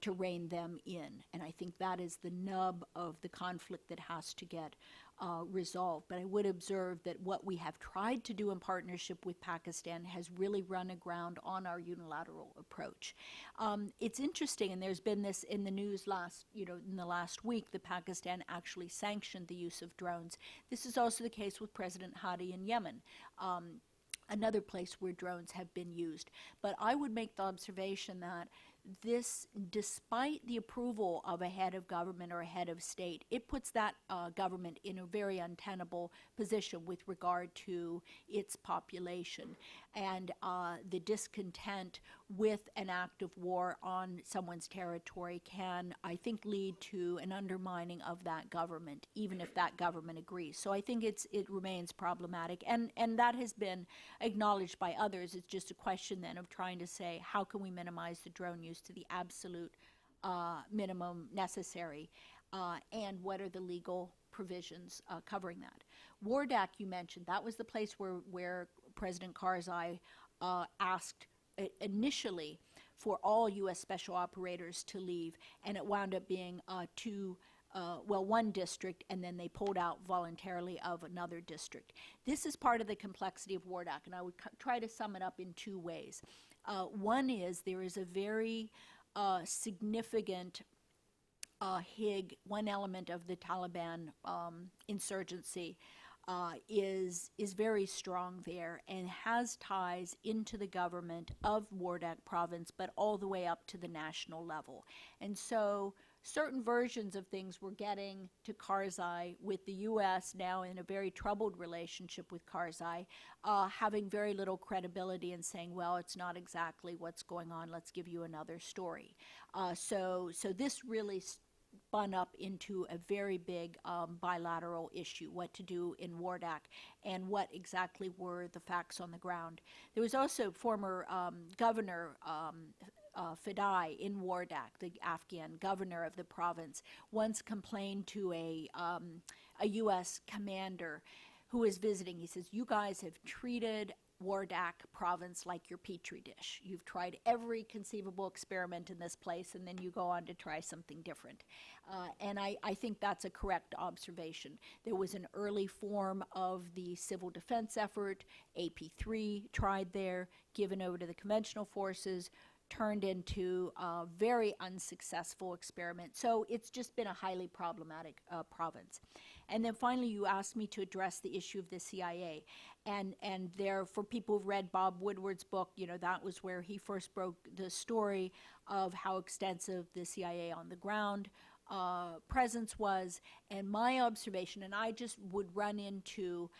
to rein them in. And I think that is the nub of the conflict that has to get resolved. But I would observe that what we have tried to do in partnership with Pakistan has really run aground on our unilateral approach. It's interesting, and there's been this in the news in the last week, that Pakistan actually sanctioned the use of drones. This is also the case with President Hadi in Yemen. Another place where drones have been used. But I would make the observation that this, despite the approval of a head of government or a head of state, it puts that government in a very untenable position with regard to its population. And the discontent with an act of war on someone's territory can, I think, lead to an undermining of that government, even if that government agrees. So I think it remains problematic. And that has been acknowledged by others. It's just a question then of trying to say, how can we minimize the drone use to the absolute minimum necessary, and what are the legal provisions covering that. Wardak, you mentioned, that was the place where President Karzai asked initially for all U.S. special operators to leave, and it wound up being one district, and then they pulled out voluntarily of another district. This is part of the complexity of Wardak, and I would try to sum it up in two ways. One is there is a very significant HIG, one element of the Taliban insurgency is very strong there and has ties into the government of Wardak province, but all the way up to the national level. And so certain versions of things we're getting to Karzai, with the U.S. now in a very troubled relationship with Karzai, having very little credibility and saying, well, it's not exactly what's going on, let's give you another story. So this really spun up into a very big bilateral issue, what to do in Wardak and what exactly were the facts on the ground. There was also former governor Fidai in Wardak, the Afghan governor of the province, once complained to a U.S. commander who was visiting. He says, you guys have treated Wardak province like your petri dish. You've tried every conceivable experiment in this place, and then you go on to try something different. And I think that's a correct observation. There was an early form of the civil defense effort, AP3 tried there, given over to the conventional forces, turned into a very unsuccessful experiment. So it's just been a highly problematic province. And then finally, you asked me to address the issue of the CIA. And there, for people who've read Bob Woodward's book, you know, that was where he first broke the story of how extensive the CIA on the ground presence was. And my observation, and I just would run into,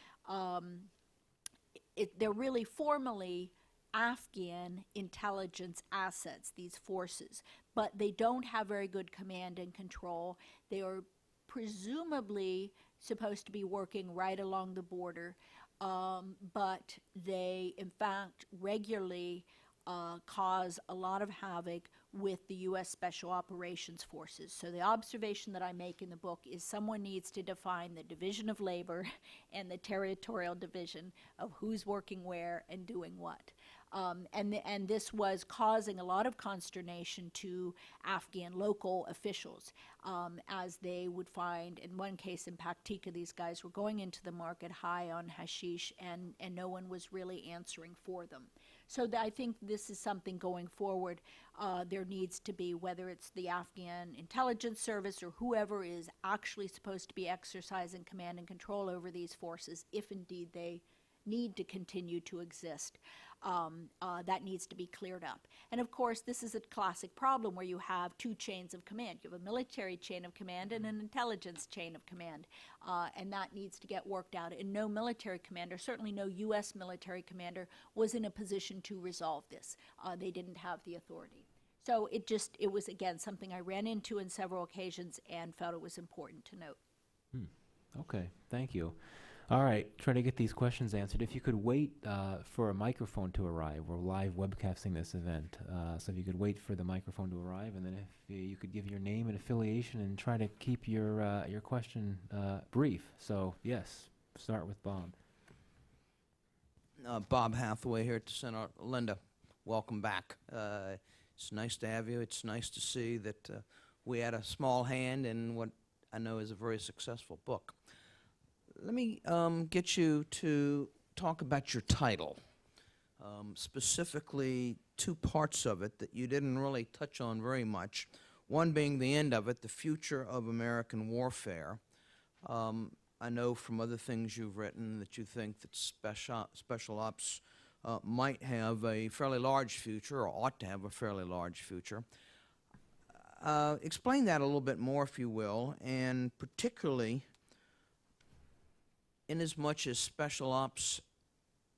they're really formally Afghan intelligence assets, these forces, but they don't have very good command and control. They are presumably supposed to be working right along the border, but they, in fact, regularly cause a lot of havoc with the U.S. Special Operations Forces. So the observation that I make in the book is someone needs to define the division of labor and the territorial division of who's working where and doing what. And this was causing a lot of consternation to Afghan local officials, as they would find, in one case in Paktika, these guys were going into the market high on hashish, and no one was really answering for them. So I think this is something going forward. There needs to be, whether it's the Afghan intelligence service or whoever is actually supposed to be exercising command and control over these forces, if indeed they need to continue to exist, that needs to be cleared up. And of course, this is a classic problem where you have two chains of command. You have a military chain of command and an intelligence chain of command, and that needs to get worked out. And no military commander, certainly no U.S. military commander, was in a position to resolve this. They didn't have the authority. So it was, again, something I ran into on several occasions and felt it was important to note. Okay, thank you. All right, try to get these questions answered. If you could wait for a microphone to arrive, we're live webcasting this event. So if you could wait for the microphone to arrive, and then if you could give your name and affiliation and try to keep your question brief. So yes, start with Bob. Bob Hathaway here to Senator Linda. Welcome back. It's nice to have you. It's nice to see that we had a small hand in what I know is a very successful book. Let me get you to talk about your title, specifically two parts of it that you didn't really touch on very much, one being the end of it, the future of American warfare. I know from other things you've written that you think that special ops might have a fairly large future, or ought to have a fairly large future. Explain that a little bit more, if you will, and particularly inasmuch as special ops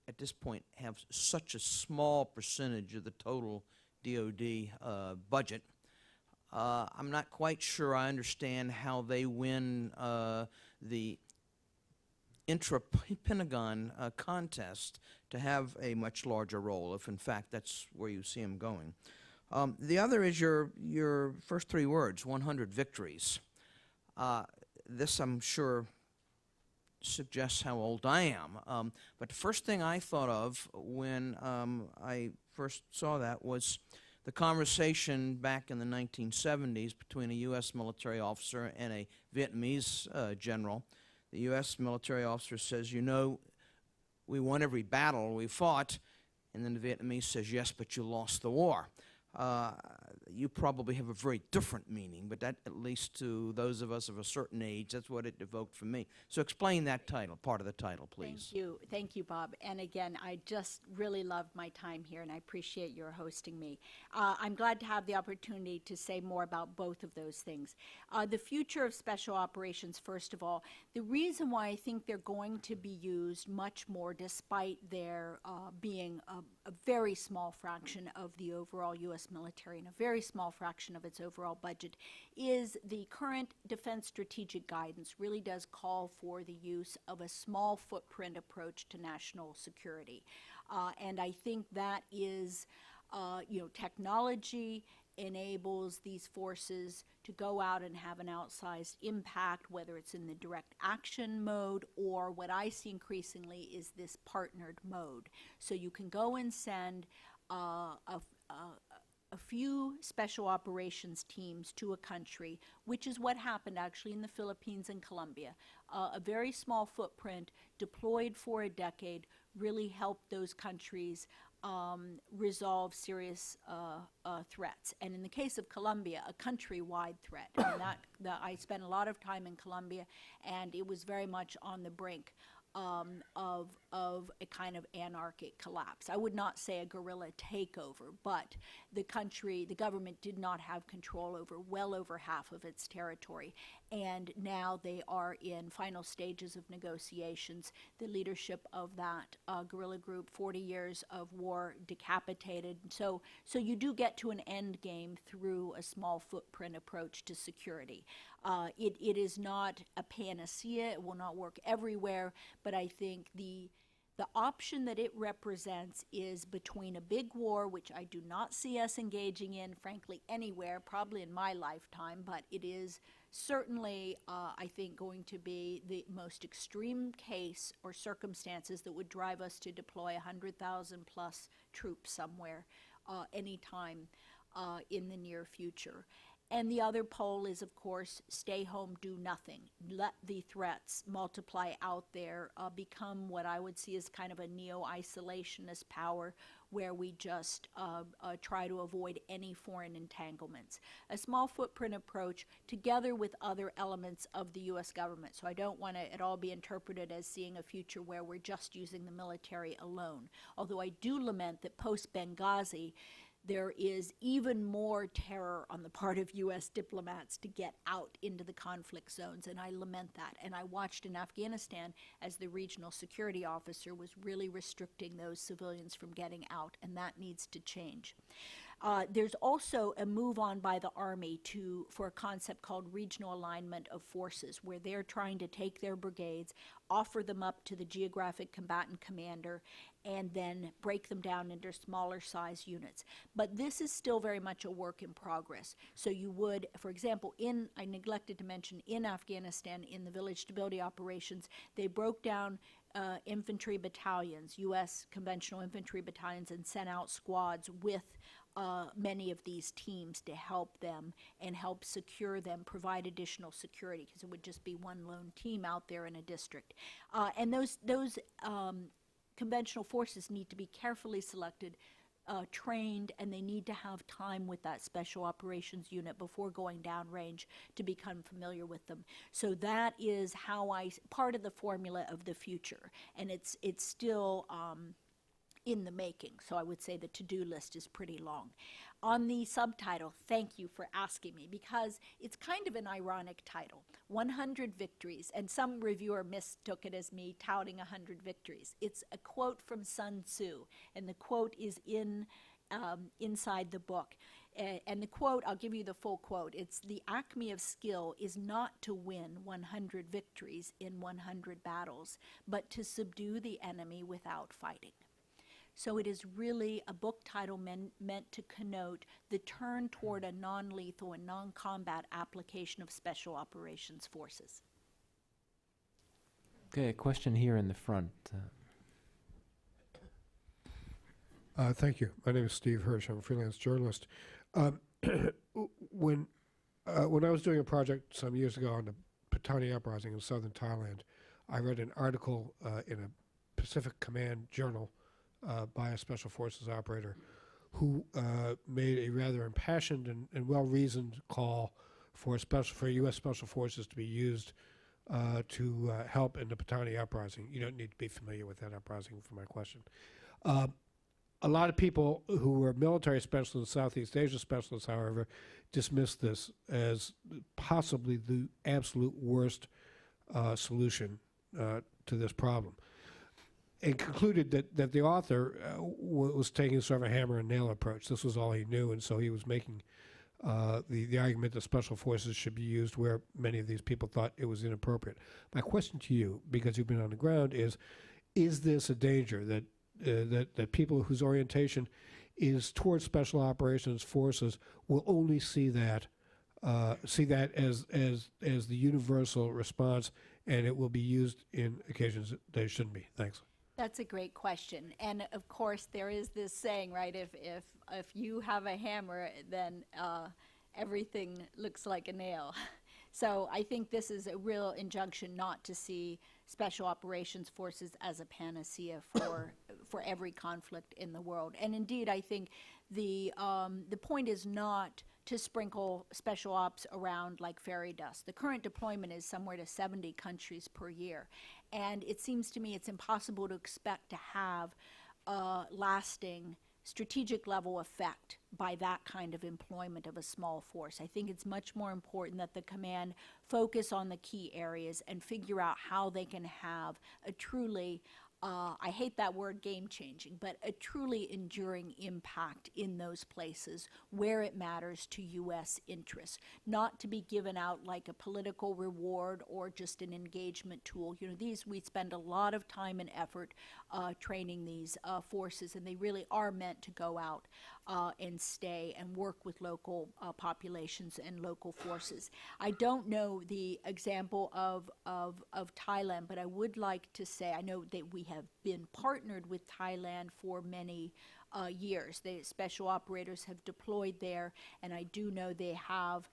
at this point have such a small percentage of the total DoD budget, I'm not quite sure I understand how they win the intra-Pentagon contest to have a much larger role, if in fact that's where you see them going. The other is your first three words, 100 victories. This, I'm sure, suggests how old I am. But the first thing I thought of when I first saw that was the conversation back in the 1970s between a U.S. military officer and a Vietnamese general. The U.S. military officer says, you know, we won every battle we fought, and then the Vietnamese says, yes, but you lost the war. You probably have a very different meaning, but that, at least to those of us of a certain age, that's what it evoked for me. So explain that title, part of the title, please. Thank you, Bob. And again, I just really loved my time here, and I appreciate your hosting me. I'm glad to have the opportunity to say more about both of those things. The future of special operations, first of all, the reason why I think they're going to be used much more, despite their being a very small fraction of the overall U.S. military and a very small fraction of its overall budget, is the current defense strategic guidance really does call for the use of a small footprint approach to national security. And I think that is technology enables these forces to go out and have an outsized impact, whether it's in the direct action mode or what I see increasingly is this partnered mode. So you can go and send a few special operations teams to a country, which is what happened actually in the Philippines and Colombia. A very small footprint deployed for a decade really helped those countries resolve serious threats. And in the case of Colombia, a countrywide threat. And I spent a lot of time in Colombia, and it was very much on the brink of a kind of anarchic collapse. I would not say a guerrilla takeover, but the government did not have control over well over half of its territory. And now they are in final stages of negotiations. The leadership of that guerrilla group, 40 years of war, decapitated. So you do get to an end game through a small footprint approach to security. It is not a panacea. It will not work everywhere, but I think the option that it represents is between a big war, which I do not see us engaging in, frankly, anywhere, probably in my lifetime, but it is certainly, I think, going to be the most extreme case or circumstances that would drive us to deploy 100,000 plus troops somewhere anytime in the near future. And the other pole is, of course, stay home, do nothing. Let the threats multiply out there, become what I would see as kind of a neo-isolationist power where we just try to avoid any foreign entanglements. A small footprint approach together with other elements of the U.S. government. So I don't want to at all be interpreted as seeing a future where we're just using the military alone. Although I do lament that post-Benghazi, there is even more terror on the part of U.S. diplomats to get out into the conflict zones, and I lament that. And I watched in Afghanistan as the regional security officer was really restricting those civilians from getting out, and that needs to change. There's also a move on by the Army for a concept called regional alignment of forces, where they're trying to take their brigades, offer them up to the geographic combatant commander, and then break them down into smaller size units. But this is still very much a work in progress. So you would, for example, I neglected to mention, in Afghanistan, in the village stability operations, they broke down infantry battalions, U.S. conventional infantry battalions, and sent out squads with many of these teams to help them and help secure them, provide additional security, because it would just be one lone team out there in a district. And those conventional forces need to be carefully selected, trained, and they need to have time with that special operations unit before going downrange to become familiar with them. So that is part of the formula of the future, and it's still in the making. So I would say the to-do list is pretty long. On the subtitle, thank you for asking me, because it's kind of an ironic title, 100 Victories, and some reviewer mistook it as me touting 100 victories. It's a quote from Sun Tzu, and the quote is inside the book. And the quote, I'll give you the full quote, it's the acme of skill is not to win 100 victories in 100 battles, but to subdue the enemy without fighting. So it is really a book title meant to connote the turn toward a non-lethal and non-combat application of special operations forces. Okay, a question here in the front. Thank you. My name is Steve Hirsch. I'm a freelance journalist. When I was doing a project some years ago on the Patani uprising in southern Thailand, I read an article in a Pacific Command journal by a special forces operator who made a rather impassioned and well-reasoned call for U.S. special forces to be used to help in the Patani uprising. You don't need to be familiar with that uprising for my question. A lot of people who were military specialists, Southeast Asia specialists, however, dismissed this as possibly the absolute worst solution to this problem, and concluded that the author was taking sort of a hammer and nail approach. This was all he knew, and so he was making the argument that special forces should be used where many of these people thought it was inappropriate. My question to you, because you've been on the ground, is this a danger that people whose orientation is towards special operations forces will only see that as the universal response, and it will be used in occasions that they shouldn't be. Thanks. That's a great question. And of course, there is this saying, right? If you have a hammer, then everything looks like a nail. So I think this is a real injunction not to see special operations forces as a panacea for every conflict in the world. And indeed, I think the point is not to sprinkle special ops around like fairy dust. The current deployment is somewhere to 70 countries per year. And it seems to me it's impossible to expect to have lasting strategic level effect by that kind of employment of a small force. I think it's much more important that the command focus on the key areas and figure out how they can have a truly I hate that word game-changing, but a truly enduring impact in those places where it matters to U.S. interests, not to be given out like a political reward or just an engagement tool. You know, we spend a lot of time and effort training these forces, and they really are meant to go out and stay and work with local populations and local forces. I don't know the example of Thailand, but I would like to say, I know that we have been partnered with Thailand for many years. The special operators have deployed there, and I do know they have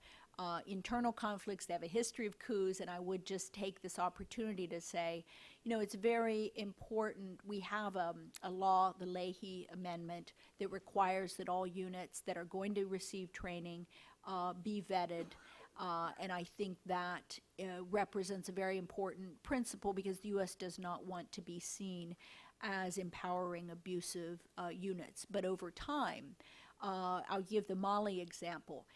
internal conflicts. They have a history of coups, and I would just take this opportunity to say, you know, it's very important. We have a law, the Leahy Amendment, that requires that all units that are going to receive training be vetted. And I think that represents a very important principle because the U.S. does not want to be seen as empowering abusive units. But over time, I'll give the Mali example.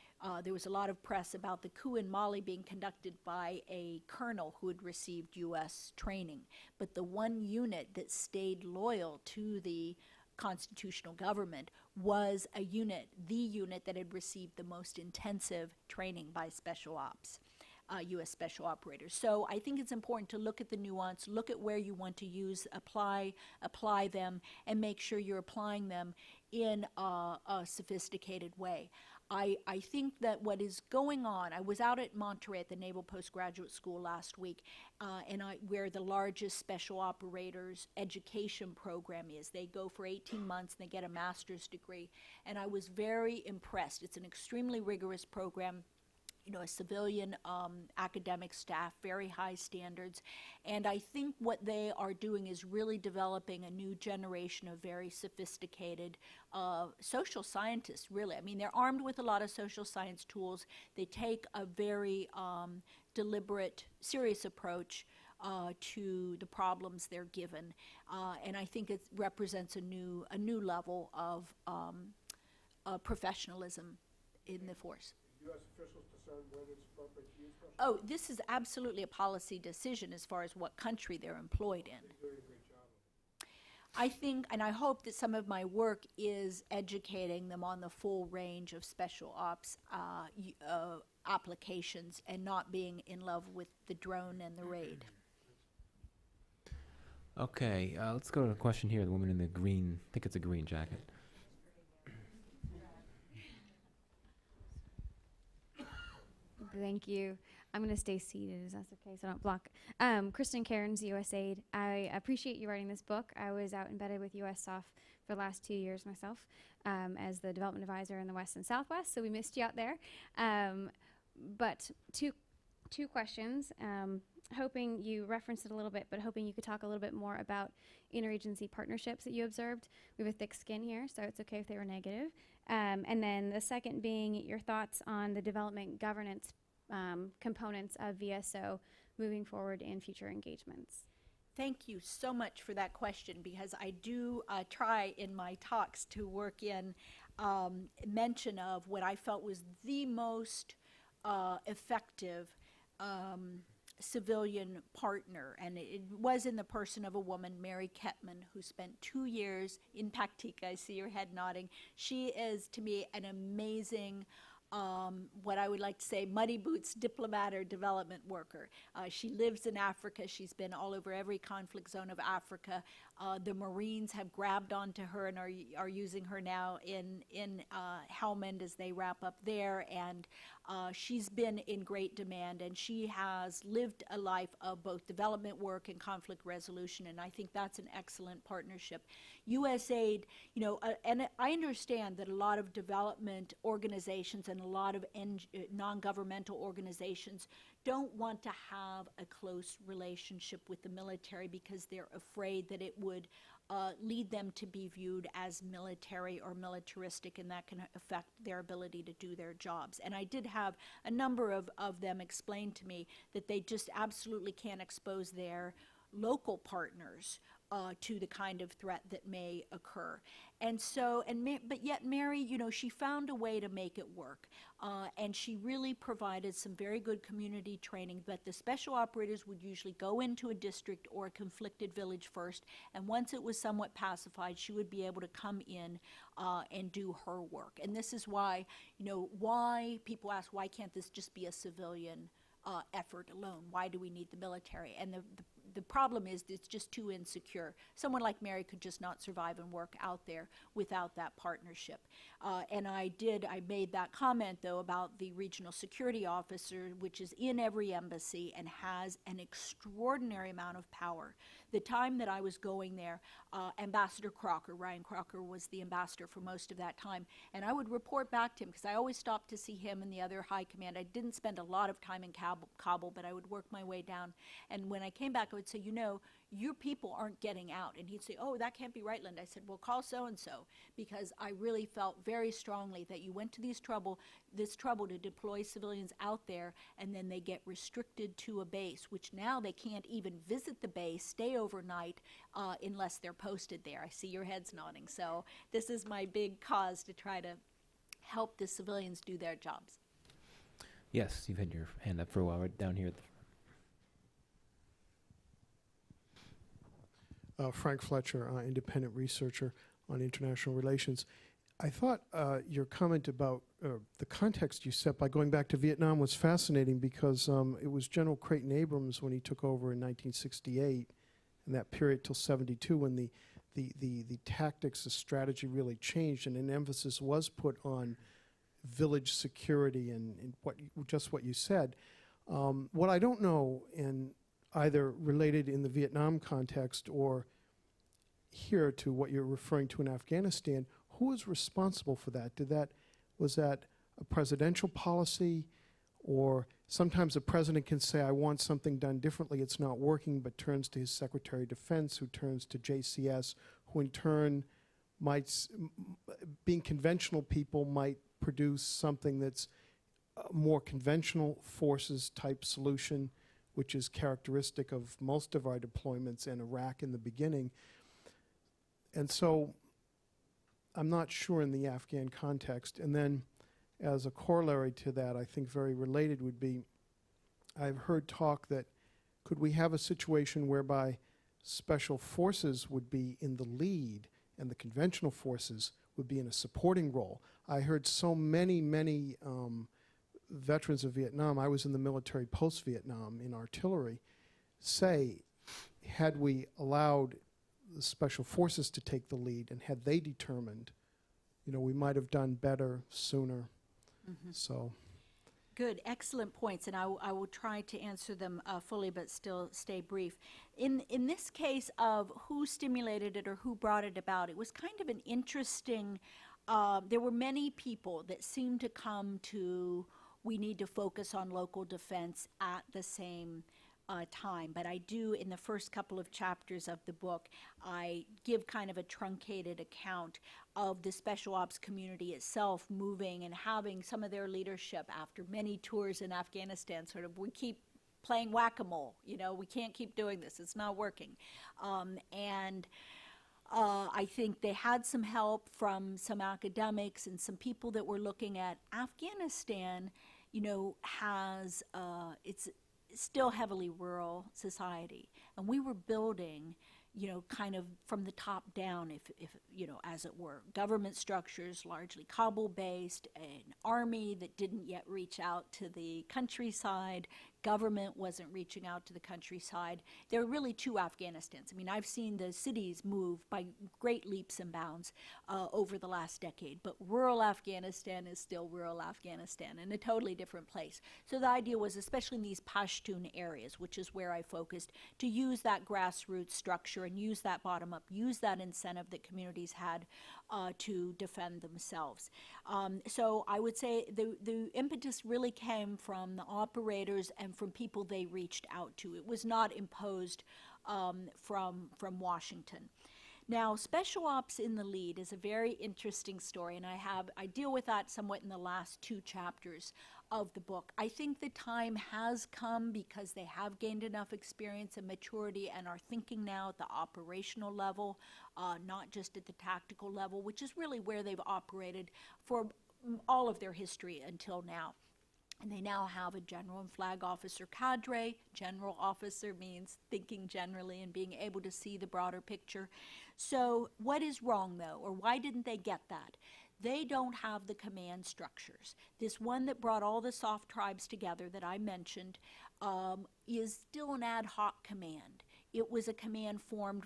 There was a lot of press about the coup in Mali being conducted by a colonel who had received U.S. training. But the one unit that stayed loyal to the constitutional government was the unit that had received the most intensive training by special ops. U.S. special operators. So I think it's important to look at the nuance, look at where you want to apply them, and make sure you're applying them in a sophisticated way. I think that what is going on, I was out at Monterey at the Naval Postgraduate School last week, where the largest special operators education program is. They go for 18 months and they get a master's degree. And I was very impressed. It's an extremely rigorous program. You know, a civilian academic staff, very high standards. And I think what they are doing is really developing a new generation of very sophisticated social scientists, really. I mean, they're armed with a lot of social science tools. They take a very deliberate, serious approach to the problems they're given. And I think it represents a new level of professionalism in the force. U.S. officials decide whether it's appropriate to use special Oh, this is absolutely a policy decision as far as what country they're employed in. They're doing a great job of it. I think, and I hope that some of my work is educating them on the full range of special ops applications and not being in love with the drone and the raid. Okay, let's go to a question here. The woman in the green, I think it's a green jacket. Thank you. I'm going to stay seated, is that okay, so I don't block. Kristen Cairns, USAID. I appreciate you writing this book. I was out embedded with USSOF for the last 2 years myself as the development advisor in the West and Southwest, so we missed you out there. But two questions. Hoping you referenced it a little bit, but hoping you could talk a little bit more about interagency partnerships that you observed. We have a thick skin here, so it's okay if they were negative. And then the second being your thoughts on the development governance components of VSO moving forward in future engagements. Thank you so much for that question, because I do try in my talks to work in mention of what I felt was the most effective civilian partner, and it was in the person of a woman, Mary Ketman, who spent 2 years in Paktika. I see your head nodding. She is, to me, an amazing what I would like to say muddy boots diplomat or development worker. She lives in Africa. She's been all over every conflict zone of Africa. The Marines have grabbed onto her and are using her now in Helmand as they wrap up there, and she's been in great demand, and she has lived a life of both development work and conflict resolution, and I think that's an excellent partnership. USAID, and I understand that a lot of development organizations and a lot of non-governmental organizations don't want to have a close relationship with the military because they're afraid that it would lead them to be viewed as military or militaristic, and that can affect their ability to do their jobs. And I did have a number of them explain to me that they just absolutely can't expose their local partners to the kind of threat that may occur. And so, but yet Mary, she found a way to make it work. And she really provided some very good community training, but the special operators would usually go into a district or a conflicted village first, and once it was somewhat pacified, she would be able to come in and do her work. And this is why, why people ask, why can't this just be a civilian effort alone? Why do we need the military? And the problem is it's just too insecure. Someone like Mary could just not survive and work out there without that partnership. And I made that comment, though, about the regional security officer, which is in every embassy and has an extraordinary amount of power. The time that I was going there, Ambassador Crocker, Ryan Crocker, was the ambassador for most of that time, and I would report back to him because I always stopped to see him and the other high command. I didn't spend a lot of time in Kabul, but I would work my way down, and when I came back, I would say, your people aren't getting out. And he'd say, oh, that can't be right, Linda. I said, well, call so-and-so, because I really felt very strongly that you went to this trouble to deploy civilians out there, and then they get restricted to a base, which now they can't even visit the base, stay overnight, unless they're posted there. I see your heads nodding. So this is my big cause to try to help the civilians do their jobs. Yes, you've had your hand up for a while, right down here at the Frank Fletcher, independent researcher on international relations. I thought your comment about the context you set by going back to Vietnam was fascinating because it was General Creighton Abrams when he took over in 1968, and that period till 72 when the tactics, the strategy really changed, and an emphasis was put on village security and just what you said. What I don't know, and either related in the Vietnam context or here to what you're referring to in Afghanistan, who was responsible for that? Was that a presidential policy, or sometimes a president can say, I want something done differently, it's not working, but turns to his Secretary of Defense, who turns to JCS, who in turn might, being conventional people, might produce something that's a more conventional forces type solution, which is characteristic of most of our deployments in Iraq in the beginning. And so I'm not sure in the Afghan context. And then as a corollary to that, I think very related would be, I've heard talk that could we have a situation whereby special forces would be in the lead and the conventional forces would be in a supporting role. I heard so many veterans of Vietnam, I was in the military post-Vietnam in artillery, say, had we allowed the special forces to take the lead and had they determined, we might have done better sooner. Mm-hmm. So. Good, excellent points, and I will try to answer them fully, but still stay brief. In this case of who stimulated it or who brought it about, it was kind of an interesting, there were many people that seemed to come to, we need to focus on local defense at the same time. But I do, in the first couple of chapters of the book, I give kind of a truncated account of the special ops community itself moving and having some of their leadership after many tours in Afghanistan. Sort of, we keep playing whack-a-mole, we can't keep doing this, it's not working. I think they had some help from some academics and some people that were looking at Afghanistan, has, it's still heavily rural society. And we were building, kind of from the top down, if as it were, government structures, largely Kabul-based, an army that didn't yet reach out to the countryside, government wasn't reaching out to the countryside. There are really two Afghanistans. I mean, I've seen the cities move by great leaps and bounds over the last decade, but rural Afghanistan is still rural Afghanistan in a totally different place. So the idea was, especially in these Pashtun areas, which is where I focused, to use that grassroots structure and use that bottom up, use that incentive that communities had to defend themselves. So I would say the impetus really came from the operators and from people they reached out to. It was not imposed from Washington. Now, Special Ops in the Lead is a very interesting story, and I deal with that somewhat in the last 2 chapters of the book. I think the time has come because they have gained enough experience and maturity and are thinking now at the operational level, not just at the tactical level, which is really where they've operated for all of their history until now. And they now have a general and flag officer cadre. General officer means thinking generally and being able to see the broader picture. So what is wrong, though, or why didn't they get that? They don't have the command structures. This one that brought all the soft tribes together that I mentioned is still an ad hoc command. It was a command formed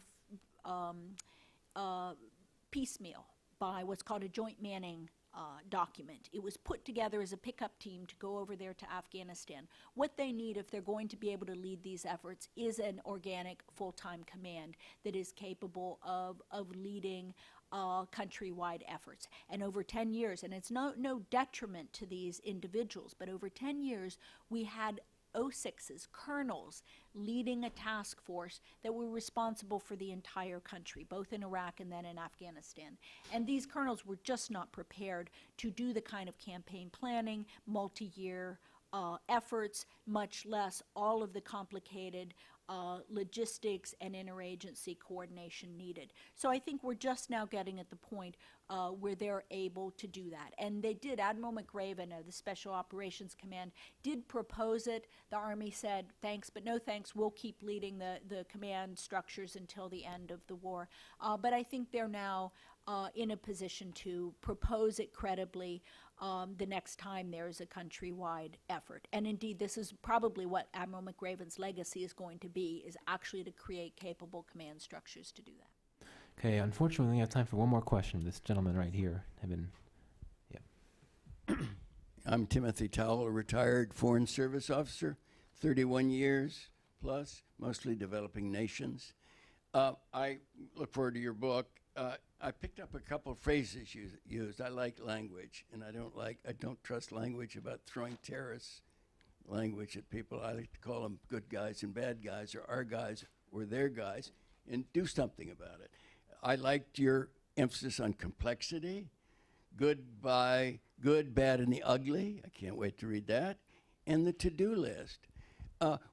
piecemeal by what's called a joint manning document. It was put together as a pickup team to go over there to Afghanistan. What they need if they're going to be able to lead these efforts is an organic full-time command that is capable of leading countrywide efforts. And over 10 years, and it's no detriment to these individuals, but over 10 years we had 06s, colonels, leading a task force that were responsible for the entire country, both in Iraq and then in Afghanistan. And these colonels were just not prepared to do the kind of campaign planning, multi-year efforts, much less all of the complicated logistics and interagency coordination needed. So I think we're just now getting at the point where they're able to do that. And they did. Admiral McRaven of the Special Operations Command did propose it. The Army said, thanks, but no thanks. We'll keep leading the command structures until the end of the war. But I think they're now in a position to propose it credibly the next time there's a countrywide effort. And indeed, this is probably what Admiral McRaven's legacy is going to be, is actually to create capable command structures to do that. Okay, unfortunately, we have time for one more question. This gentleman right here had been, I'm Timothy Towell, a retired Foreign Service officer, 31 years plus, mostly developing nations. I look forward to your book. I picked up a couple of phrases you used. I like language, and I don't trust language about throwing terrorist language at people. I like to call them good guys and bad guys, or our guys or their guys, and do something about it. I liked your emphasis on complexity, good, bad, and the ugly. I can't wait to read that. And the to-do list.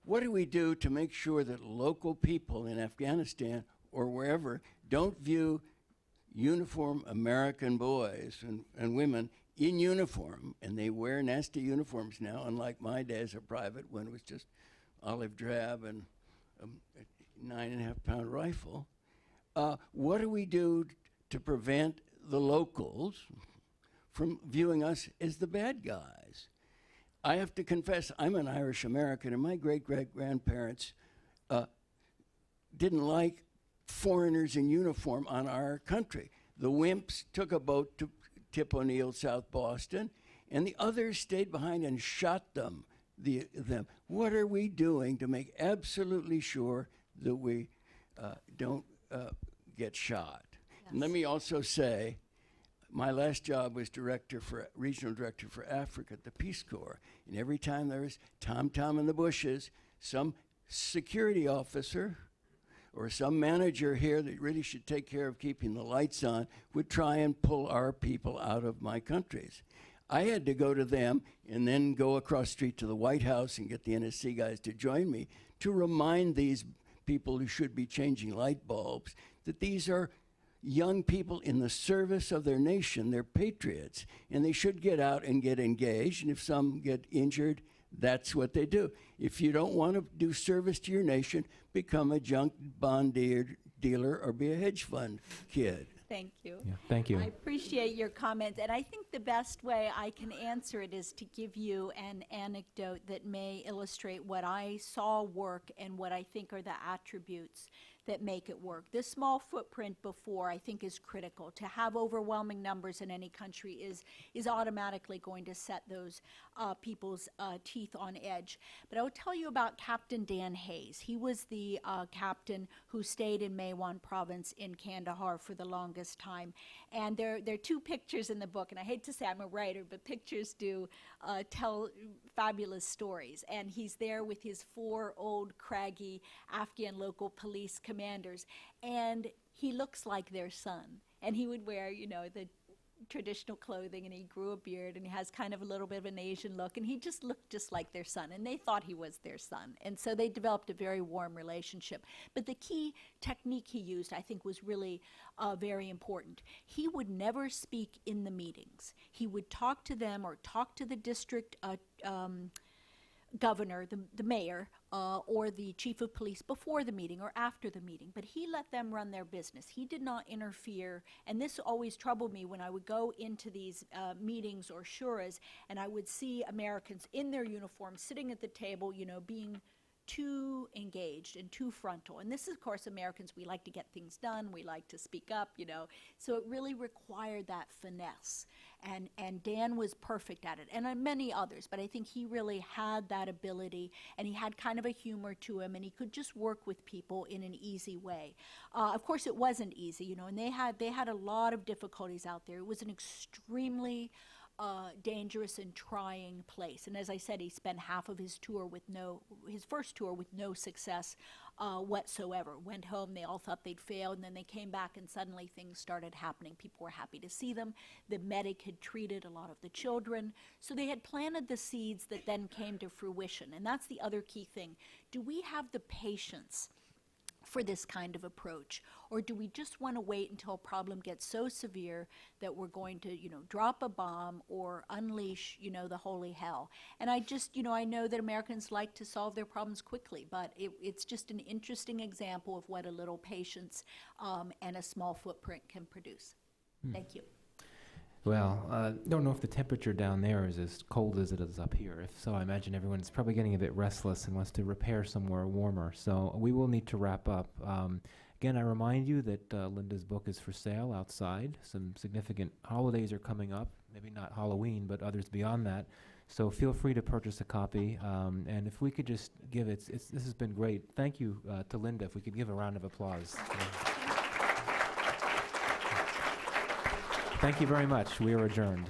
What do we do to make sure that local people in Afghanistan or wherever don't view uniform American boys and women in uniform, and they wear nasty uniforms now, unlike my day as a private when it was just olive drab and a 9.5-pound rifle. What do we do to prevent the locals from viewing us as the bad guys? I have to confess, I'm an Irish American, and my great-great-grandparents didn't like foreigners in uniform on our country. The Wimps took a boat to Tip O'Neill, South Boston, and the others stayed behind and shot them. What are we doing to make absolutely sure that we don't get shot? Yes. And let me also say, my last job was regional director for Africa at the Peace Corps, and every time there was tom-tom in the bushes, some security officer or some manager here that really should take care of keeping the lights on would try and pull our people out of my countries. I had to go to them and then go across the street to the White House and get the NSC guys to join me to remind these people who should be changing light bulbs that these are young people in the service of their nation. They're patriots, and they should get out and get engaged, and if some get injured, that's what they do. If you don't want to do service to your nation, become a junk bond dealer or be a hedge fund kid. Thank you. Yeah, thank you. I appreciate your comments, and I think the best way I can answer it is to give you an anecdote that may illustrate what I saw work and what I think are the attributes that make it work. This small footprint before, I think, is critical. To have overwhelming numbers in any country is automatically going to set those people's teeth on edge. But I will tell you about Captain Dan Hayes. He was the captain who stayed in Maiwan province in Kandahar for the longest time. And there are two pictures in the book, and I hate to say I'm a writer, but pictures do tell fabulous stories. And he's there with his 4 old, craggy Afghan local police commanders, and he looks like their son. And he would wear, you know, the traditional clothing, and he grew a beard, and he has kind of a little bit of an Asian look, and he just looked just like their son, and they thought he was their son. And so they developed a very warm relationship. But the key technique he used, I think, was really very important. He would never speak in the meetings. He would talk to them or talk to the district governor, the mayor, or the chief of police before the meeting or after the meeting, but he let them run their business. He did not interfere, and this always troubled me when I would go into these meetings or shuras, and I would see Americans in their uniforms sitting at the table, you know, being too engaged and too frontal. And this is, of course, Americans, we like to get things done, we like to speak up, you know, so it really required that finesse. And Dan was perfect at it, and many others, but I think he really had that ability, and he had kind of a humor to him, and he could just work with people in an easy way. Of course, it wasn't easy, you know, and they had a lot of difficulties out there. It was an extremely dangerous and trying place. And as I said, he spent half of his first tour with no success whatsoever. Went home, they all thought they'd failed, and then they came back and suddenly things started happening. People were happy to see them. The medic had treated a lot of the children. So they had planted the seeds that then came to fruition. And that's the other key thing. Do we have the patience for this kind of approach, or do we just want to wait until a problem gets so severe that we're going to, you know, drop a bomb or unleash, you know, the holy hell? And I just, you know, I know that Americans like to solve their problems quickly, but it's just an interesting example of what a little patience and a small footprint can produce. Thank you. Well, don't know if the temperature down there is as cold as it is up here. If so, I imagine everyone's probably getting a bit restless and wants to repair somewhere warmer. So we will need to wrap up. Again, I remind you that Linda's book is for sale outside. Some significant holidays are coming up, maybe not Halloween, but others beyond that. So feel free to purchase a copy. And if we could just give this has been great. Thank you to Linda. If we could give a round of applause. Thank you very much. We are adjourned.